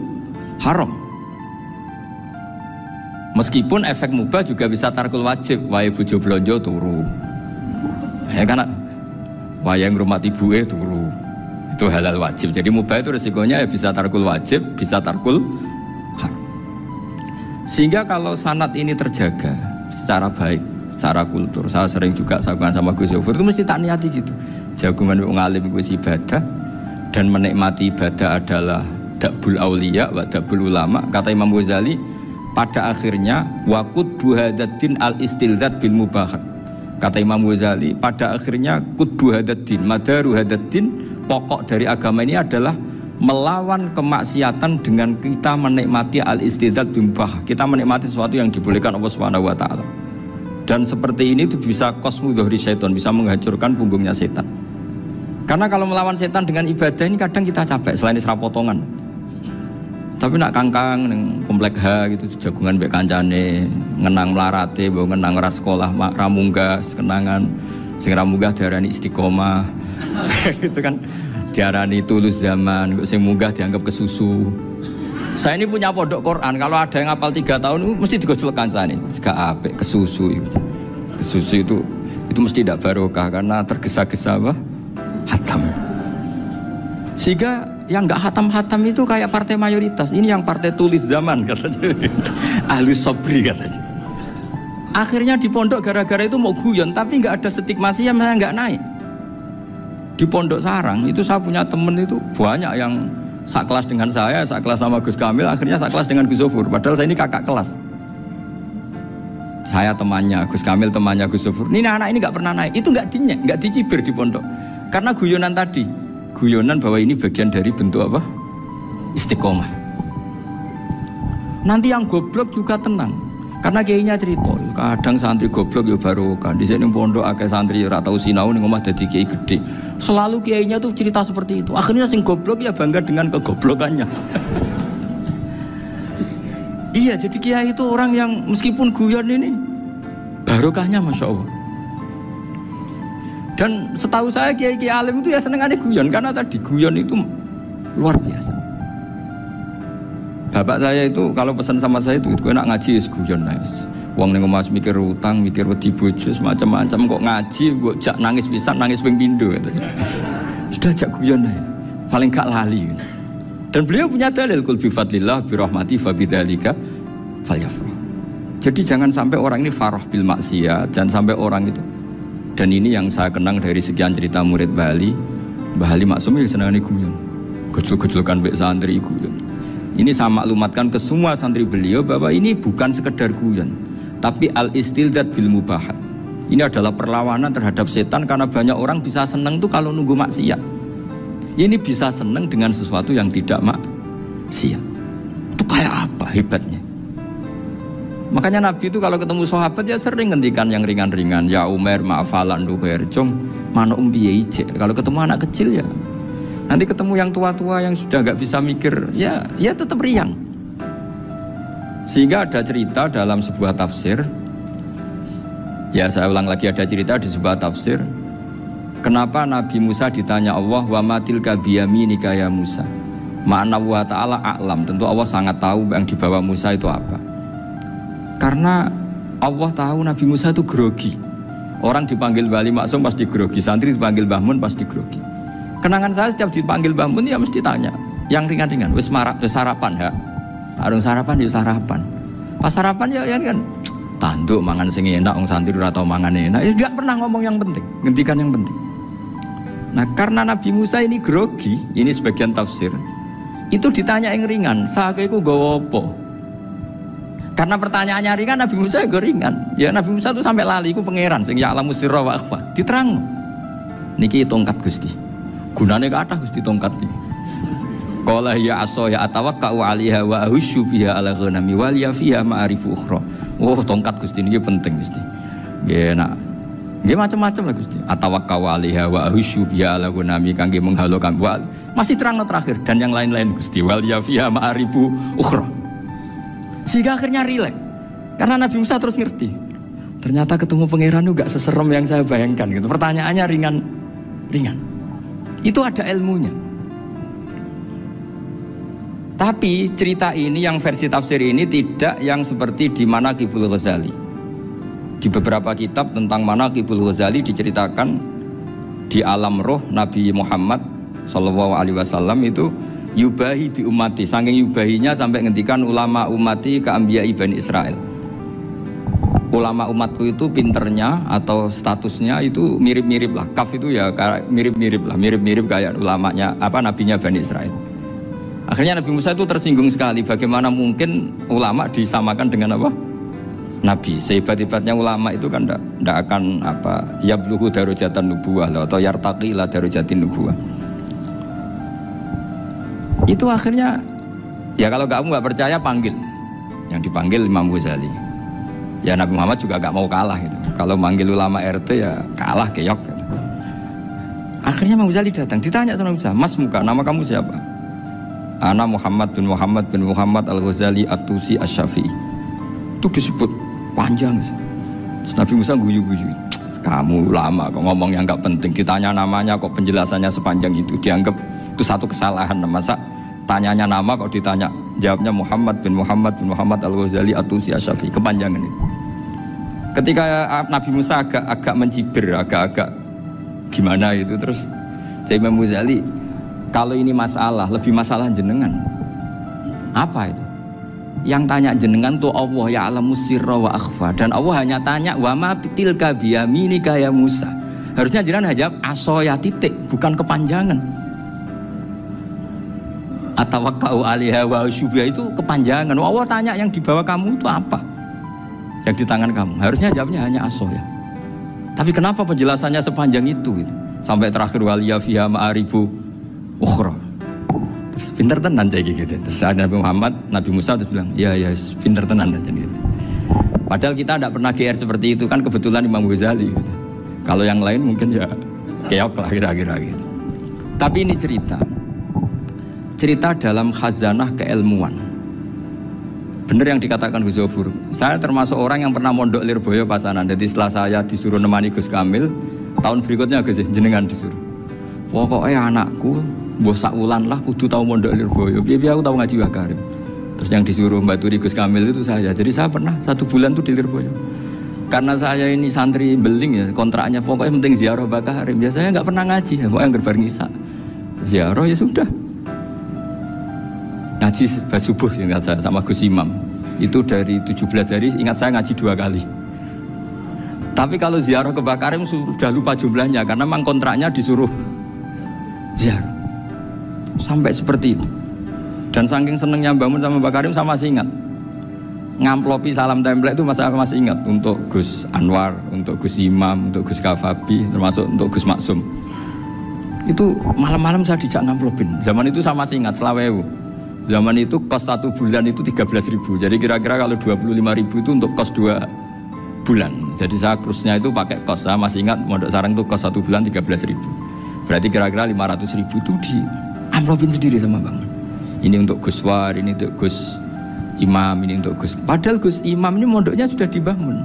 haram. Meskipun efek mubah juga bisa tarkul wajib, wae bojo blonjo turu. Ya kan, wae ngrumati ibuke turu. Itu halal wajib. Jadi mubah itu resikonya ya bisa tarkul wajib, bisa tarkul haram. Sehingga kalau sanad ini terjaga secara baik, secara kultur, saya sering juga saguan sama Gus Zofur itu mesti tak niati gitu. Jagungan wong alim kuwi ibadah, dan menikmati ibadah adalah dabul auliya wa dabul ulama. Kata Imam Ghazali, pada akhirnya waqud buhadaddin al-istilzat bil mubahat. Kata Imam Ghazali, pada akhirnya qutbu hadaddin, madaru hadaddin, pokok dari agama ini adalah melawan kemaksiatan dengan kita menikmati al-istilzat bil mubahat. Kita menikmati sesuatu yang dibolehkan Allah Subhanahu wa taala. Dan seperti ini itu bisa qasmu dhuhri syaitan, bisa menghancurkan punggungnya setan. Karena kalau melawan setan dengan ibadah ini kadang kita capek selain isra potongan. Tapi nak kangkang neng komplek H gitu jagungan mbek kancane, ngenang melarate, mbok ngenang ora sekolah ra munggah, kenangan sing ra munggah diarani istiqomah. Gitu kan diarani tulus zaman, sing munggah dianggap kesusu. Saya ini punya pondok Quran, kalau ada yang hafal 3 tahun mesti digojolkan saya ini. Gak apik kesusu itu. Kesusu itu mesti tidak barokah karena tergesa-gesa apa? Hatam. Sehingga yang nggak hatam-hatam itu kayak partai mayoritas. Ini yang partai tulis zaman katanya. Ahli sobri katanya. Akhirnya di pondok gara-gara itu mau guyon, tapi nggak ada stigmasi yang saya nggak naik. Di pondok sarang itu saya punya temen itu banyak yang sekelas dengan saya, sekelas sama Gus Kamil, akhirnya sekelas dengan Gus Zofur. Padahal saya ini kakak kelas. Saya temannya Gus Kamil, temannya Gus Zofur. Ini anak ini nggak pernah naik. Itu nggak dinyek, nggak dicibir di pondok. Karena guyonan tadi, guyonan bahwa ini bagian dari bentuk apa? Istiqomah. Nanti yang goblok juga tenang. Karena kiainya cerita, kadang santri goblok ya barokah. Di sini pondok akeh santri ora tau sinau ning omah dadi kiai gede. Selalu kiainya tuh cerita seperti itu. Akhirnya sing goblok ya bangga dengan kegoblokannya. Iya, jadi kiai itu orang yang meskipun guyon ini barokahnya Masya Allah. Dan setahu saya kiai-kiai alim itu ya senengannya guyon, karena tadi guyon itu luar biasa. Bapak saya itu kalau pesan sama saya itu enak ngaji es guyon nice. Wong ning omah mikir utang, mikir wedi bojo macam-macam kok ngaji mbok jak nangis pisan, nangis ping pindho gitu. Sudah jak guyon ae. Paling gak lali. Gitu. Dan beliau punya dalil kul bi fadlillah bi rahmati fa bidzalika falyafrah. Jadi jangan sampai orang ini farah bil maksiat, jangan sampai orang itu. Dan ini yang saya kenang dari sekian cerita murid Bali. Mbah Ali Maksum yang senangane guyon. Gojol-gojolkan mbek santri guyon. Ini saya maklumatkan ke semua santri beliau bahwa ini bukan sekedar guyon, tapi al-istildad bil mubahat. Ini adalah perlawanan terhadap setan karena banyak orang bisa senang tuh kalau nunggu maksiat. Ini bisa senang dengan sesuatu yang tidak maksiat. Itu kayak apa hebatnya? Makanya Nabi itu kalau ketemu sahabat ya sering ngendikan yang ringan-ringan. Ya Umar ma'afalan duher jong mana piye ijek. Kalau ketemu anak kecil ya nanti ketemu yang tua-tua yang sudah gak bisa mikir, ya tetap riang. Sehingga ada cerita dalam sebuah tafsir, ya saya ulang lagi, ada cerita di sebuah tafsir, kenapa Nabi Musa ditanya Allah, wa matilka biyaminika ya Musa. Ma'ana wa ta'ala a'lam, tentu Allah sangat tahu yang dibawa Musa itu apa. Karena Allah tahu Nabi Musa itu grogi. Orang dipanggil Wali Maksum pasti grogi, santri dipanggil Bahmun pasti grogi. Kenangan saya setiap dipanggil Mbah Mun ya mesti tanya yang ringan-ringan, wis sarapan ha. Arung sarapan ya sarapan. Pas sarapan ya kan tanduk mangan sing enak wong santri ora tau mangan enak. Ya enggak pernah ngomong yang penting, ngendikan yang penting. Nah, karena Nabi Musa ini grogi, ini sebagian tafsir. Itu ditanya yang ringan, "Sake iku nggawa apa?" Karena pertanyaannya ringan, Nabi Musa ya ringan. Ya Nabi Musa itu sampai lali iku pangeran sing ya'lamu sirra wa akhfa. Diterangno. Niki tongkat Gusti. Gunane kathah Gusti tongkat iki. Qala ya aso ya atawakkau 'alaiha wa ahusyu biha 'ala ghanami wal ya fiha ma'arifu ukhra. Oh, tongkat Gusti niki penting Gusti. Nggih nak. Nggih macam-macam lah Gusti. Atawakkau 'alaiha wa ahusyu biha 'ala ghanami kangge menghalokan wal. Masih terangno terakhir dan yang lain-lain Gusti. Wal ya fiha ma'arifu ukhra. Sehingga akhirnya rileks. Karena Nabi Musa terus ngerti. Ternyata ketemu pangeran itu gak seserem yang saya bayangkan gitu. Pertanyaannya ringan. Itu ada ilmunya. Tapi cerita ini yang versi tafsir ini tidak yang seperti di Manaqibul Ghazali. Di beberapa kitab tentang Manaqibul Ghazali diceritakan di alam roh Nabi Muhammad SAW itu yubahi bi ummati, saking yubahinya sampai ngendikan ulama ummati ke anbiya'i Bani Israel. Ulama umatku itu pinternya atau statusnya itu mirip-mirip lah. Kaf itu ya mirip-mirip lah, mirip-mirip kayak ulamanya nabinya Bani Israel. Akhirnya Nabi Musa itu tersinggung sekali. Bagaimana mungkin ulama disamakan dengan apa? Nabi. Sehebat-hebatnya ulama itu kan tidak akan yabluhu darajatan nubuwah atau yartaqi ila darajatin nubuwah. Itu akhirnya ya kalau kamu nggak percaya panggil. Yang dipanggil Imam Ghazali. Ya Nabi Muhammad juga gak mau kalah gitu. Kalau manggil ulama RT ya kalah keok gitu. Akhirnya Imam Ghazali datang, ditanya sama Musa, "Mas muka, nama kamu siapa?" "Ana Muhammad bin Muhammad Al-Ghazali At-Tusi Asy-Syafi'i." Itu disebut panjang sih. Terus Nabi Musa guyu-guyu. "Kamu ulama kok ngomong yang gak penting, ditanya namanya kok penjelasannya sepanjang itu, dianggap itu satu kesalahan. Masa tanyanya nama kok ditanya Jawabnya Muhammad bin Muhammad Al-Ghazali At-Tusi Asy-Syafi'i, kepanjangan itu. Ketika Nabi Musa agak mencibir, agak gimana itu, terus Imam Ghazali, kalau ini masalah, lebih masalah jenengan. Apa itu? Yang tanya jenengan tuh Allah ya'lamu sirra wa akhfa, dan Allah hanya tanya wa ma tilka biyaminika ya Musa. Harusnya jenengan jawab asoya titik, bukan kepanjangan. Atawakkau 'alaiha wa syubha itu kepanjangan. Allah tanya yang di bawah kamu itu apa? Yang di tangan kamu. Harusnya jawabnya hanya asoya. Tapi kenapa penjelasannya sepanjang itu? Sampai terakhir waliya fiha ma'aribu ukhra. Terus pinter tenan kayak gitu. Terus ada Nabi Musa terus bilang, ya pinter tenan aja gitu. Padahal kita tidak pernah GR seperti itu, kan kebetulan Imam Ghazali gitu. Kalau yang lain mungkin ya keok lah kira-kira gitu. Tapi ini cerita dalam khazanah keilmuan. Bener yang dikatakan Gus Zofur. Saya termasuk orang yang pernah mondok Lirboyo Pasanan. Jadi setelah saya disuruh nemani Gus Kamil, tahun berikutnya Gus jenengan disuruh. Pokoknya anakku mbah sak wulan lah kudu tau mondok Lirboyo. Piye aku tau ngaji Wakarim. Terus yang disuruh mbaturi Gus Kamil itu saya. Jadi saya pernah 1 bulan tuh di Lirboyo. Karena saya ini santri beling ya, kontraknya pokoknya penting ziarah Bakarim. Biasanya nggak pernah ngaji, ya, pokoknya gerbar ngisa. Ziarah ya sudah. Ngaji subuh ingat saya sama Gus Imam. Itu dari 17 hari ingat saya ngaji 2 kali. Tapi kalau ziarah ke Bakarim sudah lupa jumlahnya karena memang kontraknya disuruh ziarah. Sampai seperti itu. Dan saking senengnya bangun sama Bakarim saya masih ingat. Ngamplopi salam template itu masih ingat untuk Gus Anwar, untuk Gus Imam, untuk Gus Kafabi, termasuk untuk Gus Maksum. Itu malam-malam saya dijak ngamplopin. Zaman itu saya masih ingat selawewu. Zaman itu kos 1 bulan itu 13.000. Jadi kira-kira kalau 25.000 itu untuk kos 2 bulan. Jadi saya krusnya itu pakai kos. Saya masih ingat Mondok Sarang itu kos 1 bulan 13.000. Berarti kira-kira 500.000 itu di amplopin sendiri sama Bang. Ini untuk Gus War, ini untuk Gus Imam, ini untuk Gus. Padahal Gus Imam ini mondoknya sudah dibangun.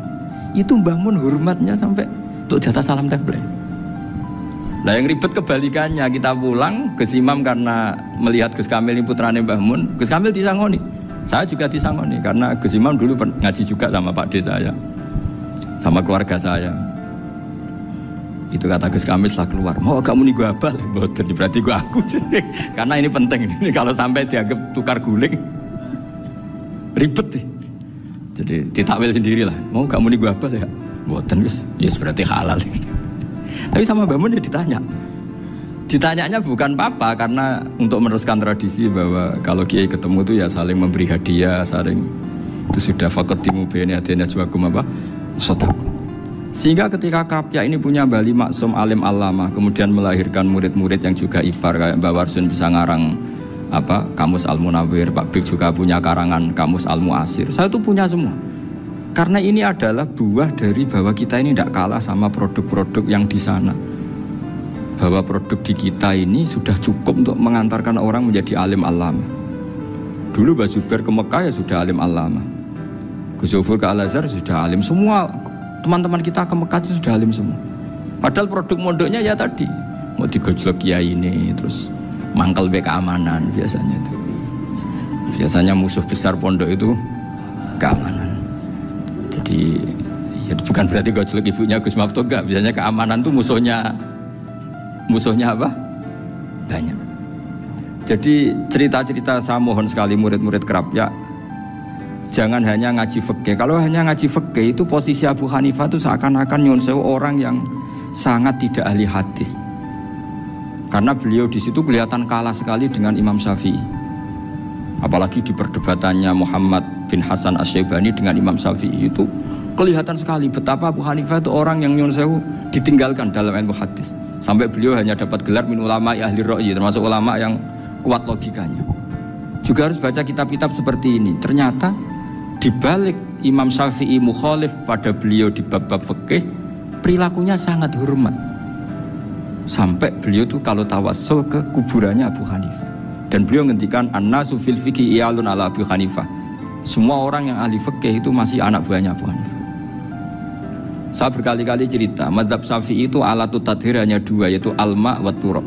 Itu bangun hormatnya sampai untuk jatah salam template. Nah yang ribet kebalikannya, kita pulang Gus Imam karena melihat Gus Kamil ini putrane Mbah Mun, Gus Kamil disangoni. Saya juga disangoni karena Gus Imam dulu ngaji juga sama Pak D saya, sama keluarga saya. Itu kata Gus Kamil setelah keluar, mau kamu nih gua abal, boten berarti gua aku. Karena ini penting, ini kalau sampai dianggap tukar guling ribet nih. Jadi ditakwil sendirilah. Mau kamu nih gua abal ya, boten guys, ya berarti halal. Tapi sama Mbah Mun ya ditanya. Ditanyanya bukan apa karena untuk meneruskan tradisi bahwa kalau kiai ketemu itu ya saling memberi hadiah, saling itu sudah faqaddimu baina yadayna najwakum apa? Shadaqah. Sehingga ketika Krapyak ini punya Bali Maksum alim alama, kemudian melahirkan murid-murid yang juga ipar kayak Mbah Warsun bisa ngarang apa Kamus Al-Munawwir, Pak Bik juga punya karangan Kamus Al-Mu'asir. Saya itu punya semua. Karena ini adalah buah dari bahwa kita ini tidak kalah sama produk-produk yang di sana. Bahwa produk di kita ini sudah cukup untuk mengantarkan orang menjadi alim alama. Dulu Mbah Zubair ke Mekah ya sudah alim alama. Gus Zofur ke Al-Azhar sudah alim. Semua teman-teman kita ke Mekah itu sudah alim semua. Padahal produk mondoknya ya tadi mau digojlok kiai ini, terus mangkel be keamanan biasanya itu. Biasanya musuh besar pondok itu keamanan. Jadi ya bukan berarti gojlok ibunya Gus Maftuh enggak. Biasanya keamanan tuh musuhnya apa? Banyak. Jadi cerita-cerita saya mohon sekali murid-murid Krapyak jangan hanya ngaji fikih. Kalau hanya ngaji fikih itu posisi Abu Hanifah itu seakan-akan nyuwun sewu orang yang sangat tidak ahli hadis. Karena beliau di situ kelihatan kalah sekali dengan Imam Syafi'i. Apalagi di perdebatannya Muhammad bin Hasan Asy-Syaibani dengan Imam Syafi'i itu kelihatan sekali betapa Abu Hanifah itu orang yang nyuwun sewu ditinggalkan dalam ilmu hadis. Sampai beliau hanya dapat gelar min ulama ahli ra'yi, termasuk ulama yang kuat logikanya. Juga harus baca kitab-kitab seperti ini. Ternyata di balik Imam Syafi'i mukhalif pada beliau di bab-bab fikih, perilakunya sangat hormat. Sampai beliau tuh kalau tawassul ke kuburannya Abu Hanifah. Dan beliau ngendikan an-nasu fil fiqhi iyalun ala Abu Hanifah. Semua orang yang ahli fikih itu masih anak buahnya Abu Hanifah. Saya berkali-kali cerita, mazhab Syafi'i itu alatut tadhir hanya 2, yaitu alma wa turab.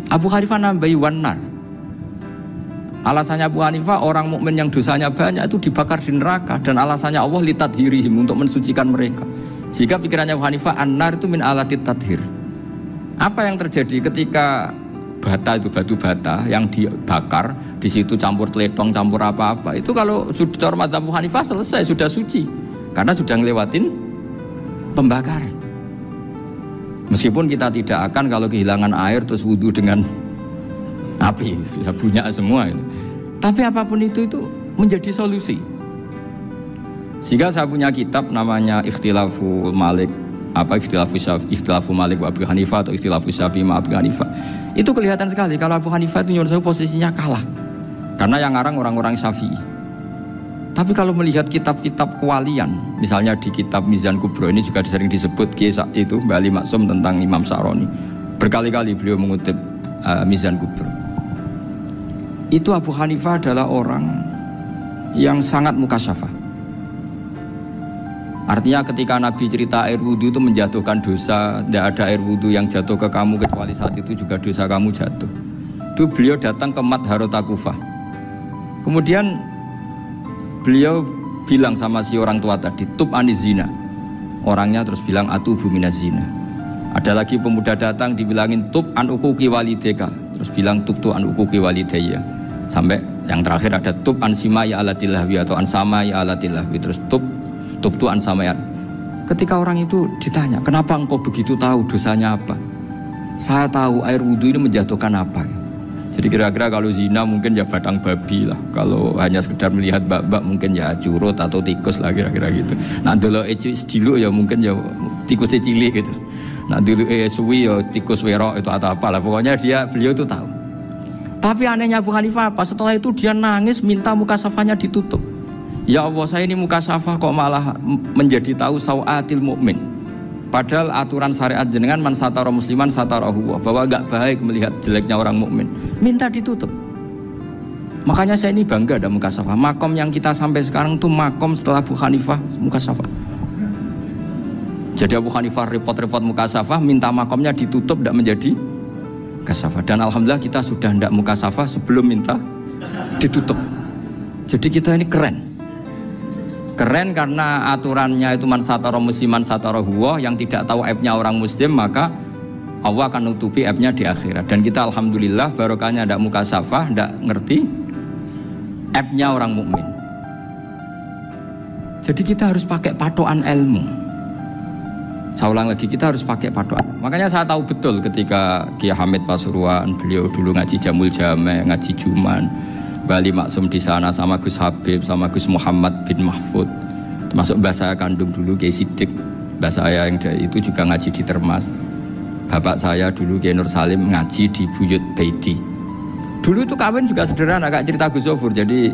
Abu Hanifah nambahi wanar. Alasannya Abu Hanifah, orang mukmin yang dosanya banyak itu dibakar di neraka, dan alasannya Allah litadhirihim, untuk mensucikan mereka. Sehingga pikirannya Abu Hanifah, an-nar itu min alatit tadhir. Apa yang terjadi ketika bata itu, batu bata yang dibakar, di situ campur teletong, campur apa-apa, itu kalau sudah madzhab Abu Hanifah selesai, sudah suci, karena sudah ngelewatin pembakaran. Meskipun kita tidak akan kalau kehilangan air terus wudhu dengan api, bisa bunyak semua itu. Tapi apapun itu menjadi solusi. Sehingga saya punya kitab namanya Ikhtilafu Malik, Ikhtilafu Malik wa Abu Hanifah atau Ikhtilafu Syafi'i ma Abu Hanifah. Itu kelihatan sekali kalau Abu Hanifah itu nyuruh posisinya kalah. Karena yang ngarang orang-orang Syafi'i. Tapi kalau melihat kitab-kitab kewalian, misalnya di kitab Mizan Kubro ini juga sering disebut kisah itu Mbak Ali Maksum tentang Imam Sa'roni. Berkali-kali beliau mengutip Mizan Kubro. Itu Abu Hanifah adalah orang yang sangat mukasyafah. Artinya ketika Nabi cerita air wudhu itu menjatuhkan dosa, tidak ada air wudhu yang jatuh ke kamu kecuali saat itu juga dosa kamu jatuh. Itu beliau datang ke Madharota Kufah. Kemudian beliau bilang sama si orang tua tadi, tub anizina. Orangnya terus bilang atubu minazina. Ada lagi pemuda datang dibilangin tub an ukuki walideka, terus bilang tub tu an ukuki walidaya. Sampai yang terakhir ada tub an simai alatilahwi atau an samai alatilahwi, terus tub tu an samai. Ketika orang itu ditanya, kenapa engkau begitu tahu dosanya apa? Saya tahu air wudhu ini menjatuhkan apa. Jadi kira-kira kalau zina mungkin ya batang babi lah. Kalau hanya sekedar melihat bak-bak mungkin ya curut atau tikus lah kira-kira gitu. Nah dulu sediluk ya mungkin ya tikus cilik gitu. Nah dulu suwi ya tikus werok itu atau apalah. Pokoknya beliau itu tahu. Tapi anehnya Abu Hanifah apa? Setelah itu dia nangis minta mukasafahnya ditutup. Ya Allah, saya ini mukasafah kok malah menjadi tahu sawatil mukmin. Padahal aturan syariat jenengan man satara musliman satarahu, bahwa enggak baik melihat jeleknya orang mukmin. Minta ditutup. Makanya saya ini bangga ada mukasafah. Makom yang kita sampai sekarang itu makom setelah Abu Hanifah mukasafah. Jadi Abu Hanifah repot-repot mukasafah, minta makomnya ditutup, tidak menjadi mukasafah. Dan alhamdulillah kita sudah tidak mukasafah sebelum minta ditutup. Jadi kita ini keren. Keren karena aturannya itu man satara musliman satara huwa, yang tidak tahu aibnya orang muslim maka Allah akan nutupi aibnya di akhirat. Dan kita alhamdulillah barokahnya tidak mukasafah, tidak ngerti aibnya orang mukmin. Jadi kita harus pakai patokan ilmu. Saya ulang lagi, kita harus pakai patokan. Makanya saya tahu betul ketika Kiai Hamid Pasuruan, beliau dulu ngaji Jamul Jame, ngaji Juman, Bali Maksum di sana sama Gus Habib, sama Gus Muhammad bin Mahfud, termasuk mbah saya kandung dulu Kiai Siddiq, mbah saya yang dari itu juga ngaji di Termas. Bapak saya dulu Kiai Nur Salim ngaji di Buyut Baiti. Dulu itu kawin juga sederhana, kayak cerita Gus Zofur. Jadi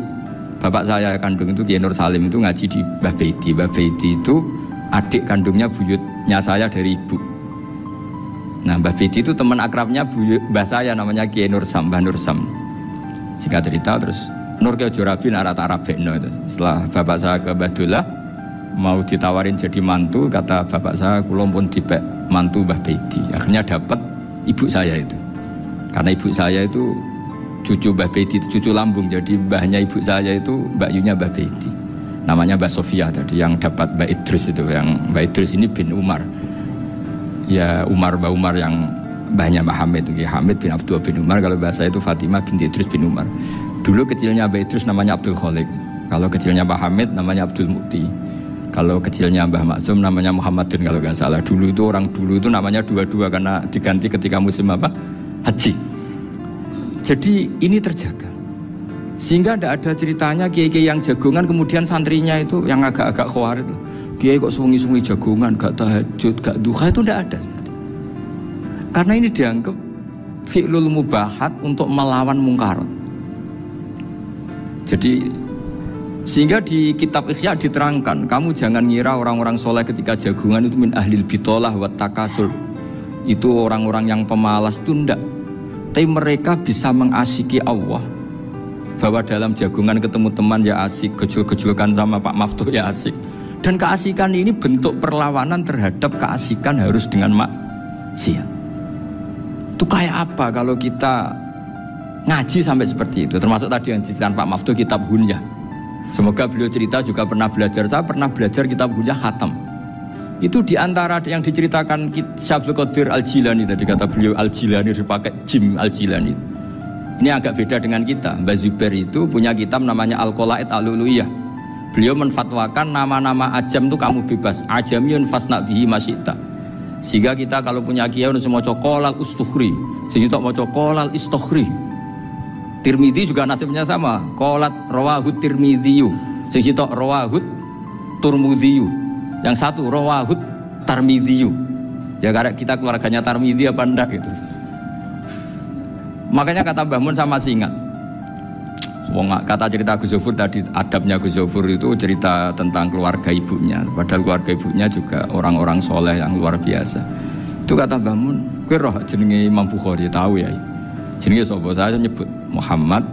bapak saya kandung itu Kiai Nur Salim itu ngaji di Mbah Baiti. Mbah Baiti itu adik kandungnya buyutnya saya dari ibu. Nah Mbah Baiti itu teman akrabnya mbah saya namanya Kiai Nur Sam, Mbah Nur Sam. Singkat cerita terus Nur Kiai Jorabi narat Arabekno itu. Setelah bapak saya ke Badullah mau ditawarin jadi mantu, kata bapak saya kula pun dipek mantu Mbah Baiti. Akhirnya dapat ibu saya itu. Karena ibu saya itu cucu Mbah Baiti, cucu lambung. Jadi mbahnya ibu saya itu Mbak Yunya Mbah Baiti. Namanya Mbak Sofia tadi yang dapat Mbak Idris itu. Yang Mbak Idris ini bin Umar. Ya Mbak Umar yang mbahnya Mbak Hamid, Hamid bin Abdul bin Umar. Kalau bahasa itu Fatimah binti Idris bin Umar. Dulu kecilnya Mbak Idris namanya Abdul Khalik. Kalau kecilnya Mbak Hamid namanya Abdul Mukti. Kalau kecilnya Mbah Maksum namanya Muhammadun kalau nggak salah. Dulu itu orang dulu itu namanya dua-dua karena diganti ketika musim apa? Haji. Jadi ini terjaga. Sehingga tidak ada ceritanya kiai-kiai yang jagongan kemudian santrinya itu yang agak-agak khawatir. Kiai kok sungi-sungi jagongan, gak tahajud, gak duha, itu tidak ada seperti itu. Karena ini dianggap fi'lul mubahat untuk melawan mungkarat. Jadi sehingga di kitab Ikhya diterangkan, kamu jangan ngira orang-orang soleh ketika jagungan itu min ahlil bitolah wa takasur. Itu orang-orang yang pemalas, itu enggak. Tapi mereka bisa mengasyiki Allah. Bahwa dalam jagungan ketemu teman ya asik, gejul-gejulkan sama Pak Maftuh ya asik. Dan keasikan ini bentuk perlawanan terhadap keasikan harus dengan maksiat. Itu kayak apa kalau kita ngaji sampai seperti itu. Termasuk tadi yang diceritakan Pak Maftuh kitab Hunyah. Semoga beliau cerita juga pernah belajar. Saya pernah belajar kitab Hunyah khatam. Itu diantara yang diceritakan Syekh Abdul Qadir Al-Jilani tadi kata beliau Al-Jilani dipakai Jim Al-Jilani. Ini agak beda dengan kita. Mbak Zubair itu punya kitab namanya Al-Qalaid Al-Uluiyah. Beliau menfatwakan nama-nama ajam itu kamu bebas. Ajamiyun fasna bihi masyita. Sehingga kita kalau punya kiai harus mau qolal ustukhri. Sehingga mau qolal istukhri. Tirmidzi juga nasibnya sama. Qolat rawahut Tirmidziyu. Sehingga rawahut Turmudziyu. Yang satu rawahut Tarmidziyu. Ya karena kita keluarganya Tarmidzi apa enggak gitu. Makanya kata Mbah Mun sama masih ingat. Kata cerita Gus Zofur tadi, adabnya Gus Zofur itu cerita tentang keluarga ibunya. Padahal keluarga ibunya juga orang-orang soleh yang luar biasa. Itu kata Mbah Mun, kowe roh jenenge Imam Bukhari tahu ya. Jenenge sapa? Saya nyebut Muhammad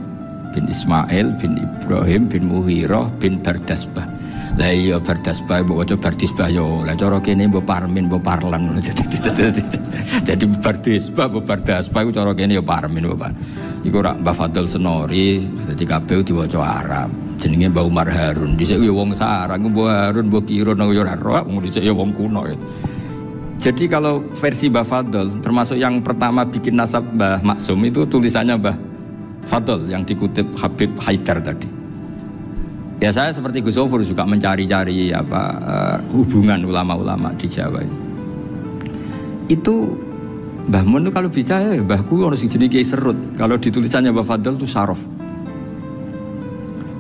bin Ismail bin Ibrahim bin Muhirah bin Bardasbah. Lah iya Bardasbah mbok waca Bardisbah yo. Lah cara kene mbok Parmin mbok Parlan. Jadi Bardisbah mbok Bardasbah iku cara kene yo Parmin mbok. Iku rak Mbah Fadl Senori dadi kabeh diwaca Arab. Jenenge Mbah Umar Harun. Dhisik yo wong Sarang, Mbah Harun mbok Kirun yo ora roh, wong dhisik yo wong kuno. Jadi kalau versi Mbah Fadl termasuk yang pertama bikin nasab Mbah Maksum itu tulisannya Mbah Fadl yang dikutip Habib Haidar tadi. Ya saya seperti Gus Zofur juga mencari-cari hubungan ulama-ulama di Jawa ini. Itu Mbah Mun itu kalau bicara mbahku orang sing jenenge Kiai Serut. Kalau ditulisannya Mbah Fadl itu Sarof.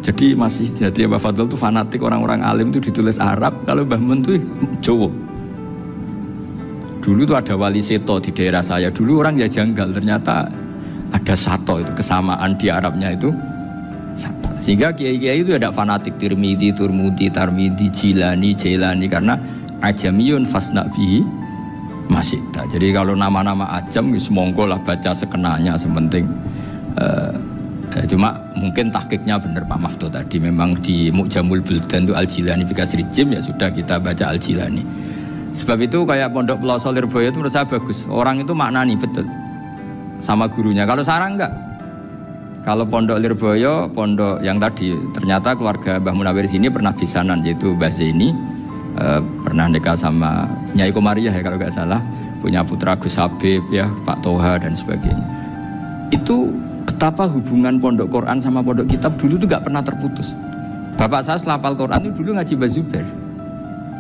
Jadi Mbah Fadl itu fanatik orang-orang alim itu ditulis Arab, kalau Mbah Mun itu Jawa. Dulu itu ada wali seto di daerah saya. Dulu orang ya janggal, ternyata ada sato itu kesamaan di Arabnya itu. Sehingga kiai-kiai itu ada fanatik Tirmidzi, Turmudi, Tarmidi, Jilani, Jailani karena ajamiyun fasna bihi masyita. Jadi kalau nama-nama ajam monggo lah baca sekenanya sementing cuma mungkin tahqiqnya benar Pak Maftuh tadi memang di Mu'jamul Buldan itu Al-Jilani bikasri jim ya sudah kita baca Al-Jilani. Sebab itu kayak Pondok Pelosok Lirboyo itu menurut saya bagus. Orang itu maknani betul sama gurunya. Kalau Sarang enggak. Kalau Pondok Lirboyo, pondok yang tadi ternyata keluarga Mbah Munawir sini pernah bisanan yaitu Mbah Zaini pernah nikah sama Nyai Komariah ya kalau nggak salah, punya putra Gus Habib ya, Pak Toha dan sebagainya. Itu betapa hubungan pondok Quran sama pondok kitab dulu itu nggak pernah terputus. Bapak saya setelah hafal Quran itu dulu ngaji Mbah Zubair.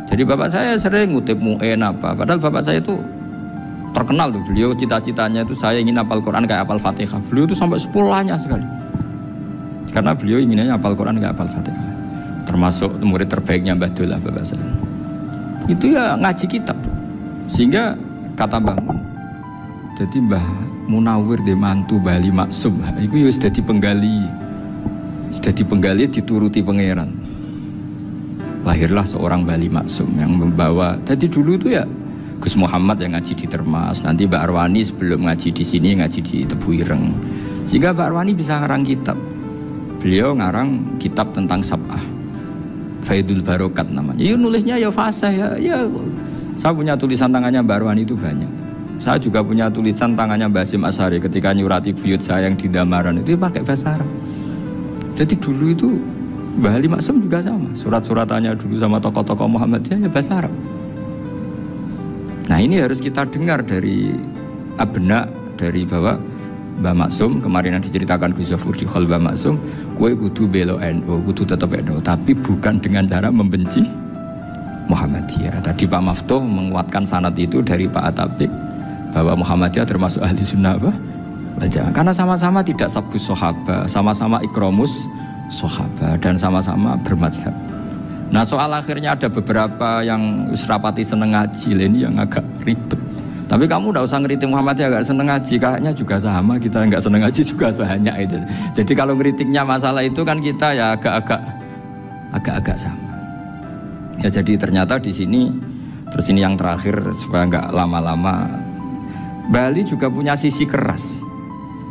Jadi bapak saya sering ngutip mu'en apa, padahal bapak saya itu terkenal tuh, beliau cita-citanya itu saya ingin hafal Quran kayak hafal Fatihah. Beliau itu sampai sepulahnya sekali. Karena beliau inginnya hafal Quran kayak hafal Fatihah. Termasuk murid terbaiknya Mbah Dullah bapak saya. Itu ya ngaji kitab. Sehingga kata Mbah Mun, jadi Mbah Munawir di mantu Bali Maksum. Itu ya sudah dipenggali. Sudah dipenggali dituruti pangeran. Lahirlah seorang Bali Maksum yang membawa. Jadi dulu itu ya Gus Muhammad yang ngaji di Termas, nanti Mbak Arwani sebelum ngaji di sini ngaji di Tebu Ireng. Sehingga Mbak Arwani bisa ngarang kitab. Beliau ngarang kitab tentang Sab'ah. Faidul Barokat namanya. Ya nulisnya ya fasih ya. Saya punya tulisan tangannya Mbak Arwani itu banyak. Saya juga punya tulisan tangannya Mbak Hasyim Asy'ari ketika nyurati buyut saya yang di Damaran itu pakai bahasa Arab. Jadi dulu itu Mbah Ali Maksum juga sama. Surat-suratannya dulu sama tokoh-tokoh Muhammadiyah ya bahasa Arab. Nah ini harus kita dengar dari abna, dari bahwa Mbah Maksum kemarin yang diceritakan Gus Zofur di Khol Mbah Maksum, kowe kudu belo NU, kudu tetap NU, tapi bukan dengan cara membenci Muhammadiyah. Tadi Pak Maftuh menguatkan sanad itu dari Pak Atabik bahwa Muhammadiyah termasuk ahli sunnah karena sama-sama tidak sabus sahabat, sama-sama ikromus sahabat dan sama-sama bermadzhab. Nah soal akhirnya ada beberapa yang serapati seneng ngaji ini yang agak ribet. Tapi kamu udah usah ngeritik Muhammadiyah agak seneng ngaji, kayaknya juga sama, kita nggak seneng ngaji juga banyak itu. Jadi kalau ngeritiknya masalah itu kan kita ya agak-agak sama. Ya jadi ternyata di sini, terus ini yang terakhir supaya nggak lama-lama, Bali juga punya sisi keras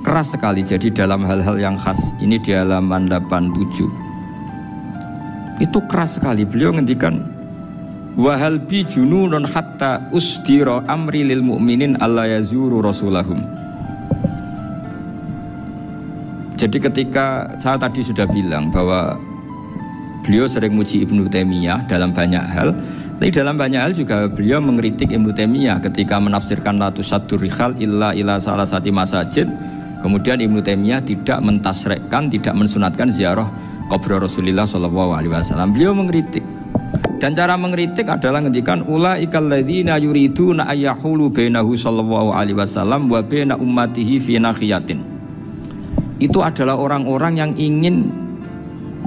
sekali. Jadi dalam hal-hal yang khas ini di halaman 87. Itu keras sekali. Beliau ngendikan wahal bi jununun hatta usdira amri lil mu'minin alla yazuru rasulahum. Jadi ketika saya tadi sudah bilang bahwa beliau sering muji Ibnu Taimiyah dalam banyak hal, tapi dalam banyak hal juga beliau mengkritik Ibnu Taimiyah ketika menafsirkan la tusaddur rihal illa ila salasati masajid. Kemudian Ibnu Taimiyah tidak mentasrekkan, tidak mensunatkan ziarah kubur Rasulullah SAW. Beliau mengkritik. Dan cara mengkritik adalah ngendikan ulaikal ladzina yuriduna ayyahulu bainahu sallallahu alaihi wasallam wa baina ummatihi fi nakhiyatin. Itu adalah orang-orang yang ingin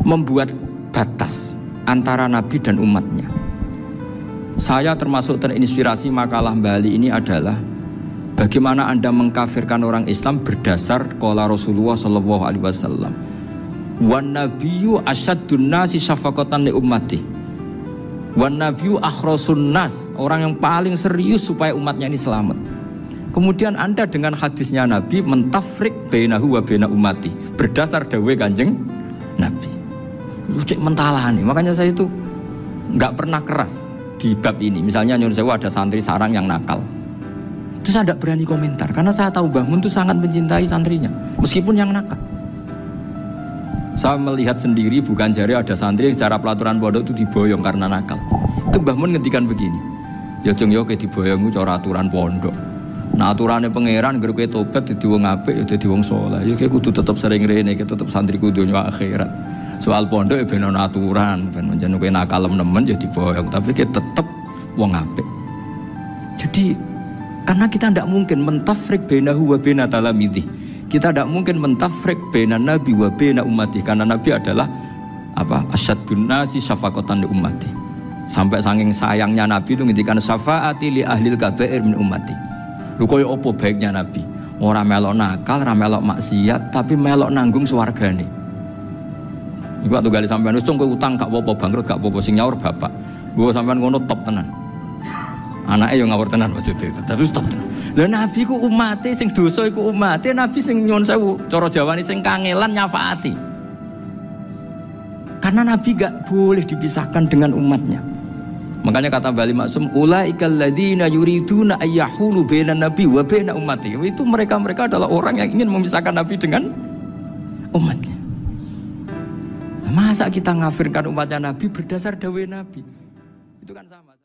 membuat batas antara Nabi dan umatnya. Saya termasuk terinspirasi makalah Bali ini adalah bagaimana Anda mengkafirkan orang Islam berdasar qala Rasulullah sallallahu alaihi wasallam. Wan nabiyyu asyaddun nasi syafaqatan li ummati. Wan nabiyyu akhrasun nas, orang yang paling serius supaya umatnya ini selamat. Kemudian Anda dengan hadisnya Nabi mentafrik bainahu wa baina ummati berdasar dawuh Kanjeng Nabi. Lu cek mentalani. Makanya saya itu enggak pernah keras di bab ini. Misalnya nyuruh sewu ada santri sarang yang nakal. Terus saya tidak berani komentar karena saya tahu Mbah Mun itu sangat mencintai santrinya meskipun yang nakal. Saya melihat sendiri, bukan jari ada santri cara pelaturan pondok itu diboyong karena nakal. Itu Mbah Mun ngendikan begini, ya jeng yo ke diboyong cara aturan pondok. Nah aturannya pangeran ngger kowe tobat dadi wong apik ya dadi wong saleh. Ya kowe kudu tetep sering rene, tetep santri kudu donya akhirat. Soal pondok ya ben ana aturan, ben menjen kowe nakal nemen ya diboyong, tapi kowe tetep wong apik. Jadi karena kita tidak mungkin mentafrik bainahu wa baina talamidhi. Kita tidak mungkin mentafrik baina nabi wa baina ummati karena Nabi adalah apa? Asyaddun nasi syafaqatan li ummati. Sampai saking sayangnya Nabi itu ngendikan syafaati li ahlil kabair min ummati. Lho koyo apa baiknya Nabi? Ora melok nakal, ora melok maksiat, tapi melok nanggung swargane. Iku waktu gali sampean wis kowe utang gak apa-apa, bangkrut gak apa-apa, sing nyaur bapak. Gua sampean ngono top tenan. Anake yo ngawur tenan maksudnya, tapi top tenan. Lah Nabi ku umate sing dosa iku umate, Nabi sing nyuwun sewu cara Jawane sing kangelan nyafaati. Karena Nabi gak boleh dipisahkan dengan umatnya. Makanya kata Bali Maksum, ulaikal ladzina yuriduna ayyahulu bainan nabi wa baina ummati. Itu mereka adalah orang yang ingin memisahkan Nabi dengan umatnya. Masa kita ngafirkan umatnya Nabi berdasar dawuh Nabi? Itu kan sama.